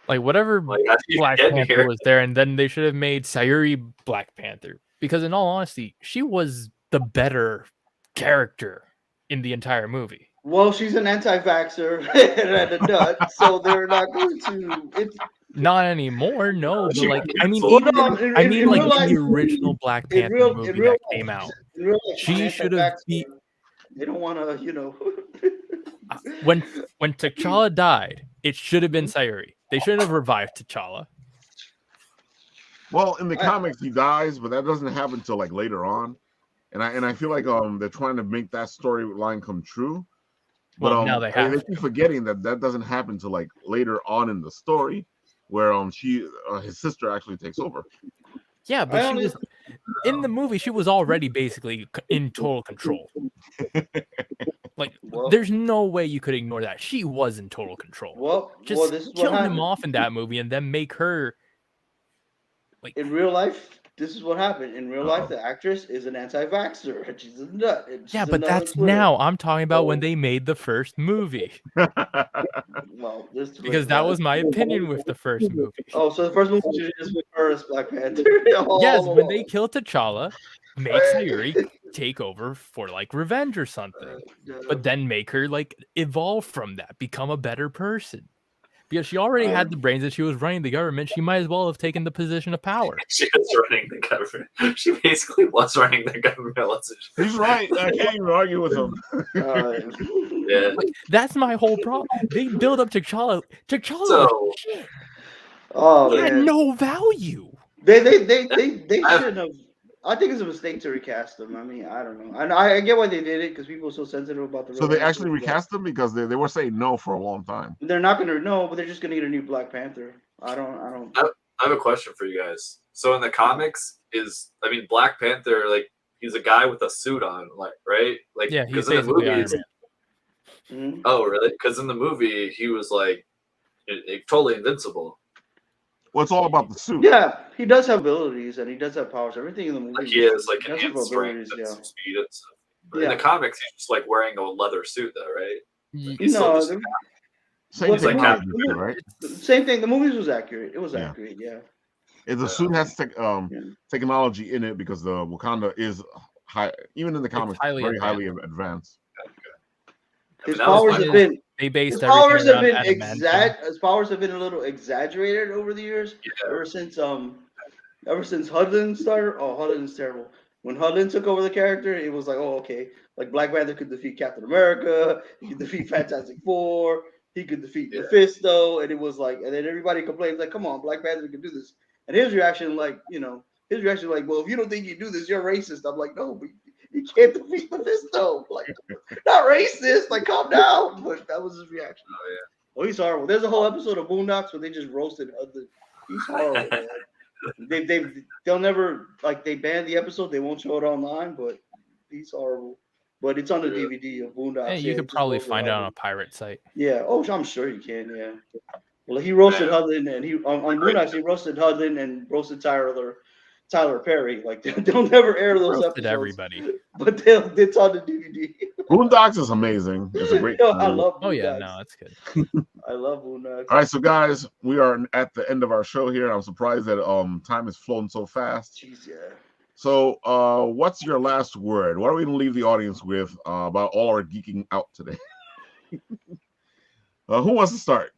like whatever Like, how did you Black get Panther here? was there, and then they should have made Sayuri Black Panther, because in all honesty, she was the better character in the entire movie. Well, she's an anti-vaxxer and a nut, so they're not going to. It's Not anymore, no. But She like, can I mean, cancel. even no, in like real in life, the original Black in Panther real movie life, that came out, in real life, she's she an should have anti-vaxxer. They don't want to, when T'Challa died, it should have been Sayuri. They shouldn't have revived T'Challa. Well, in the comics, he dies, but that doesn't happen until like later on, and I feel like they're trying to make that storyline come true. But Well, now they have they keep forgetting that doesn't happen till like later on in the story, where his sister actually takes over. Yeah, but she was in the movie. She was already basically in total control. Like, there's no way you could ignore that. She was in total control. Well, Just this is what kill him happened. off in that movie and then make her like In real life. This is what happened. In real life, the actress is an anti-vaxxer. And she's a nut. yeah, but that's now. I'm talking about when they made the first movie. Well, because that was my opinion with the first movie. Oh, so the first movie should just with her as Black Panther. Yes, when they kill T'Challa, make Sayuri take over for like revenge or something, but then make her like evolve from that, become a better person. Because she already had the brains that she was running the government, she might as well have taken the position of power. She was running the government. She basically was running the government. He's right. I can't even argue with him. Yeah. Like, that's my whole problem. They build up T'Challa. T'Challa So, shit. Oh, He had man. no value. They shouldn't have. I think it's a mistake to recast them. I mean, I don't know. And I get why they did it because people are so sensitive about the. So they actually recast them because they were saying no for a long time. They're not gonna know, but they're just gonna get a new Black Panther. I have a question for you guys. So in the comics, Black Panther, like, he's a guy with a suit on, like, right? Like, yeah, he's in the basically movies. Oh, really? Because in the movie, he was like totally invincible. Well, it's all about the suit. Yeah, he does have abilities and he does have powers. Everything in the movie. Like, he has like enhanced strength and some speed and stuff. But in the comics, he's just like wearing a leather suit, though, right? He's same technology, right? Same thing. The movies was accurate. It was accurate. Yeah. The suit has technology in it because the Wakanda is high, even in the comics, very highly advanced. His powers have been. They based his powers have been His powers have been a little exaggerated over the years. Yeah. Ever since Hudlin started. Oh, Hudlin's terrible. When Hudlin took over the character, it was like, oh, okay. Like Black Panther could defeat Captain America. He could defeat Fantastic Four. He could defeat Mephisto. And it was like, and then everybody complains like, come on, Black Panther can do this. And his reaction, like, well, if you don't think you do this, you're racist. I'm like, no, but you can't defeat Mephisto. Like, not racist. Like, calm down. But that was his reaction. Oh, yeah. Oh, he's horrible. There's a whole episode of Boondocks where they just roasted Hudlin. He's horrible, man. They'll never, like, they banned the episode. They won't show it online, but he's horrible. But it's on the DVD of Boondocks. Yeah, you could probably find it on a pirate site. Yeah. Oh, I'm sure you can. Yeah. Well, he roasted Hudlin, and he on Boondocks he roasted Hudlin and roasted Tyler Perry. Like, they'll never air those episodes. Everybody. But it's on the DVD. Boondocks is amazing. It's a great. I love Boondocks. Oh yeah, no, that's good. I love Boondocks. All right, so guys, we are at the end of our show here. I'm surprised that time has flown so fast. Jeez, yeah. So, what's your last word? What are we going to leave the audience with about all our geeking out today? Who wants to start?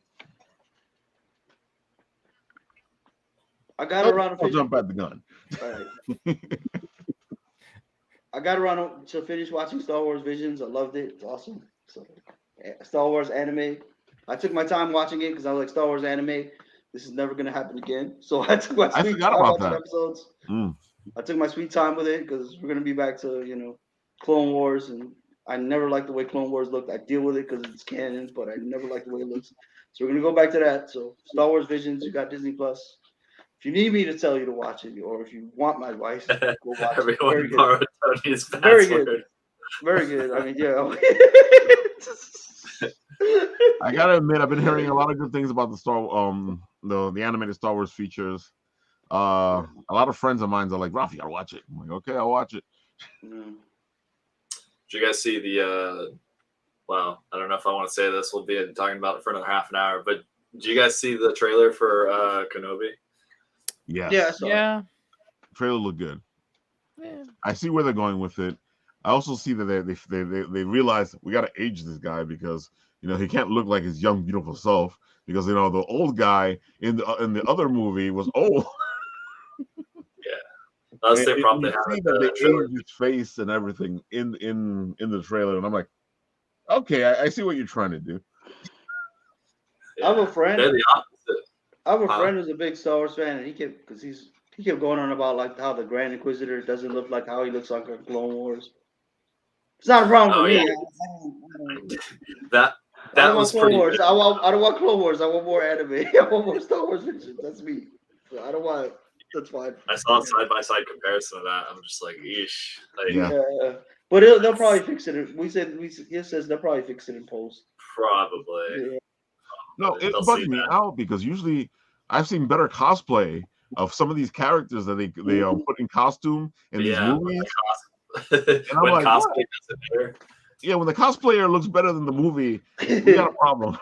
I got around. I'll jump at the gun. All right. I got around to finish watching Star Wars Visions. I loved it. It's awesome. So, Star Wars anime. I took my time watching it because I was like, Star Wars anime. This is never gonna happen again. So I took my sweet time watching episodes. I took my sweet time with it because we're gonna be back to Clone Wars, and I never liked the way Clone Wars looked. I deal with it because it's canon, but I never liked the way it looks. So we're gonna go back to that. So Star Wars Visions, you got Disney Plus. If you need me to tell you to watch it, or if you want my advice, go watch it. Very good. Very good. Very good. I mean, yeah. I gotta admit, I've been hearing a lot of good things about the animated Star Wars features. A lot of friends of mine are like, Ralph, you gotta watch it. I'm like, okay, I'll watch it. Did you guys see the? Well, I don't know if I want to say this. We'll be talking about it for another half an hour. But did you guys see the trailer for Kenobi? Yeah. Yeah. Trailer looked good. Yeah. I see where they're going with it. I also see that they realize we got to age this guy because he can't look like his young beautiful self because the old guy in the other movie was old. Yeah, that's the problem. They aged his face and everything in the trailer, and I'm like, okay, I see what you're trying to do. Yeah. I have a friend. They're the opposite. I have a friend who's a big Star Wars fan, and he kept going on about like how the Grand Inquisitor doesn't look like how he looks like in Clone Wars. It's not a problem for me. That was Clone Wars. good. I don't want Clone Wars. I want more anime. I want more Star Wars fiction. That's me. So I don't want. That's fine. I saw a side-by-side comparison of that. I'm just like, eesh. Like, yeah. But they'll probably fix it. He says they'll probably fix it in post. Probably. Yeah. No, it bugs me out because usually I've seen better cosplay of some of these characters that they put in costume in these movies. And I'm when like, cosplay does it better. Yeah, when the cosplayer looks better than the movie, we got a problem.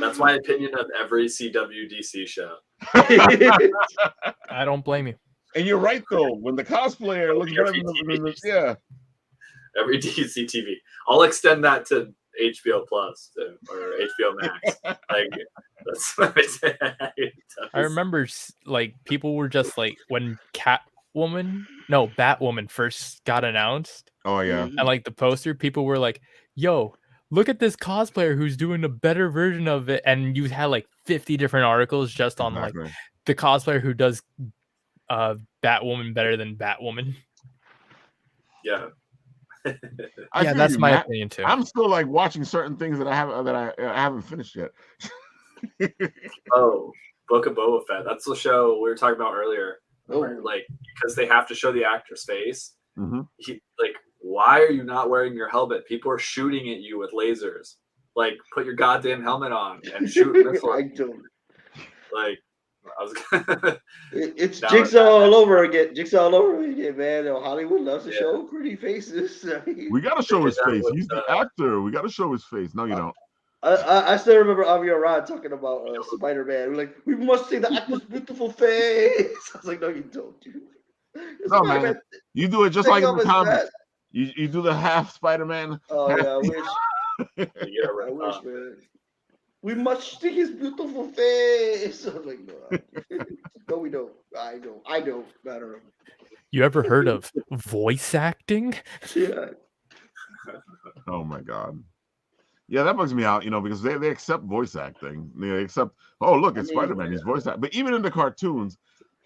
That's my opinion of every CW DC show. I don't blame you. And you're right though. When the cosplayer looks better than the every DC TV. I'll extend that to HBO Plus or HBO Max. Like that's what I remember like people were just like when Batwoman first got announced. Oh yeah. And like the poster, people were like, "Yo, look at this cosplayer who's doing a better version of it." And you had like 50 different articles just on like the cosplayer who does Batwoman better than Batwoman. Yeah. Yeah, that's my opinion too. I'm still like watching certain things that I haven't finished yet. Oh, Book of Boba Fett. That's the show we were talking about earlier. Where, like, because they have to show the actor's face. Mm-hmm. Why are you not wearing your helmet? People are shooting at you with lasers. Like, put your goddamn helmet on and shoot missiles. I don't. Like, I was. It's Jigsaw all over again. Jigsaw all over again, man. Hollywood loves to show pretty faces. We gotta show his face. He's the actor. We gotta show his face. No, you don't. I still remember Avi Arad talking about Spiderman. We're like, we must see the actor's beautiful face. I was like, no, you don't, dude. No, man. You do it just like in the comics. You do the half Spider-Man. Oh, yeah, I wish. I wish, man. We must see his beautiful face. I was like, no. No, we don't. I don't. I don't know. You ever heard of voice acting? Yeah. Oh, my God. Yeah, that bugs me out, because they accept voice acting. They accept, oh, look, it's Spider-Man. He's voice acting. But even in the cartoons,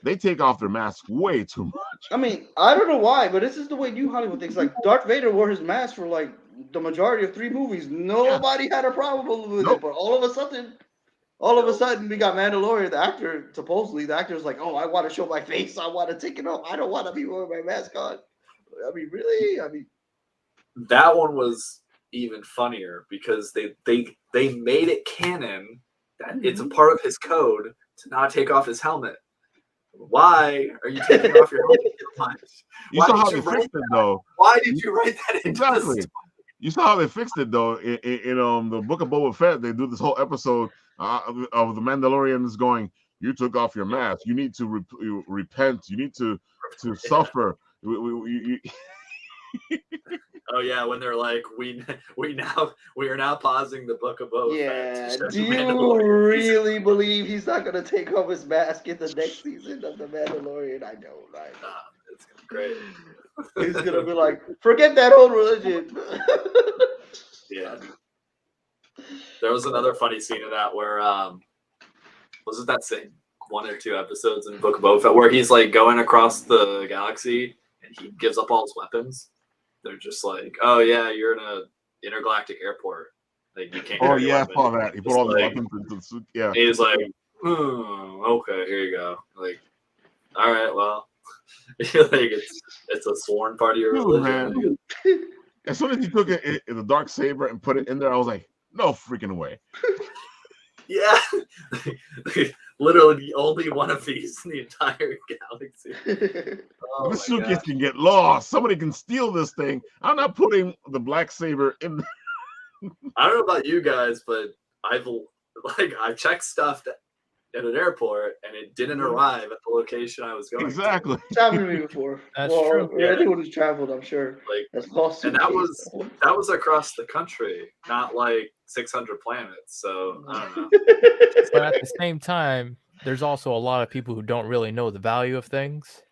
they take off their mask way too much. I mean, I don't know why, but this is the way New Hollywood thinks. Like, Darth Vader wore his mask for, like, the majority of 3 movies. Nobody had a problem with it. But all of a sudden, we got Mandalorian, the actor, supposedly, the actor's like, oh, I want to show my face. I want to take it off. I don't want to be wearing my mask on. I mean, really? I mean. That one was even funnier because they made it canon that it's a part of his code to not take off his helmet. Why are you taking off your helmet? You saw how they fixed it, though. Why did you write that into exactly? You saw how they fixed it, though. In the Book of Boba Fett, they do this whole episode of the Mandalorians going, "You took off your mask. You need to repent. You need to suffer." Oh yeah, when they're like, we are now pausing the Book of Boba Fett. Yeah, do you really believe he's not gonna take off his mask in the next season of the Mandalorian? I don't. It's gonna be great. He's gonna be like, forget that whole religion. Yeah. There was another funny scene of that where was it that same 1 or 2 episodes in Book of Boba Fett where he's like going across the galaxy and he gives up all his weapons. They're just like, oh yeah, you're in a intergalactic airport. Like you can't. Oh yeah, I saw that. He put all the weapons into the suit. Yeah. He's like, okay, here you go. Like, all right, well, like it's a sworn part of your religion. Man. As soon as he took it in the dark saber and put it in there, I was like, no freaking way. Yeah, literally the only one of these in the entire galaxy. Oh this my suitcase gosh. can get lost. Somebody can steal this thing. I'm not putting the black saber in. I don't know about you guys, but I've checked stuff at an airport and it didn't arrive at the location I was going Exactly. It's happened to me before. That's well, true. or anyone who's traveled, I'm sure. Like, That's lost. and that was across the country, not like 600 planets. So I don't know. But at the same time, there's also a lot of people who don't really know the value of things.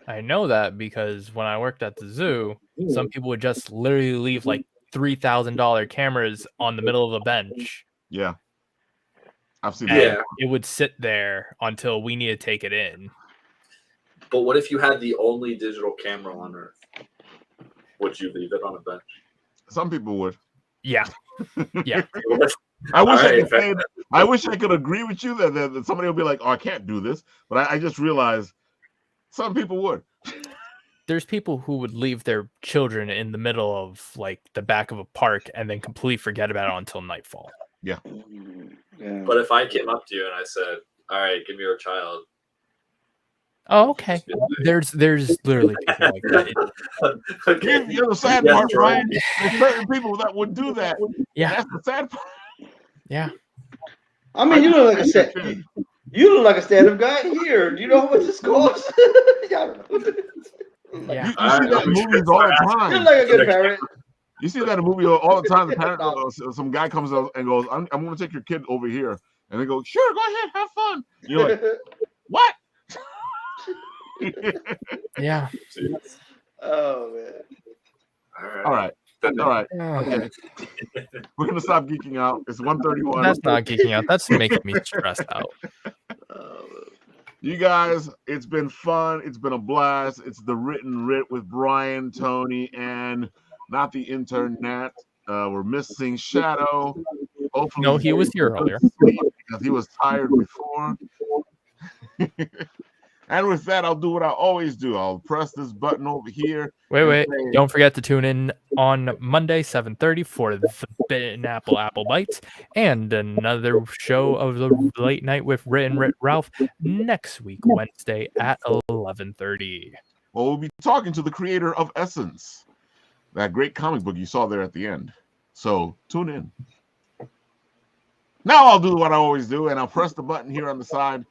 I know that because when I worked at the zoo, some people would just literally leave like $3,000 cameras on the middle of a bench. Yeah. I've seen And that. it would sit there until we need to take it in. But what if you had the only digital camera on Earth? Would you leave it on a bench? Some people would. Yeah. Yeah. I wish Right, I could say, I wish I could agree with you that somebody would be like, "Oh, I can't do this," but I just realized some people would. There's people who would leave their children in the middle of like the back of a park and then completely forget about it until nightfall. Yeah. But if I came up to you and I said, "All right, give me your child," Oh, okay. There's literally people like that. Okay. Here's the sad Yes, part, right. Brian. There's certain people that would do that. Yeah. That's the sad part. Yeah. I mean, you look like you look like a stand-up guy here. Do you know how much this costs? Yeah, I don't know. Yeah. You see that in movies all the You're time. like a good parent. You see that in a movie all the time. The parent, some guy comes out and goes, "I'm going to take your kid over here," and they go, "Sure, go ahead, have fun." And you're like, "What?" Yeah. Oh man. All right. Okay. We're gonna stop geeking out. It's 1:31. That's not geeking out. That's making me stressed out. You guys, it's been fun. It's been a blast. It's the Written Writ with Brian, Tony, and not the internet. We're missing Shadow. Hopefully, No, he was here earlier because he was tired before. And with that, I'll do what I always do. I'll press this button over here. Wait. Don't forget to tune in on Monday, 7:30 for the Big Apple Bites and another show of the late night with Writtenwritralf next week, Wednesday at 11:30. Well, we'll be talking to the creator of Essence, that great comic book you saw there at the end. So tune in. Now I'll do what I always do, and I'll press the button here on the side.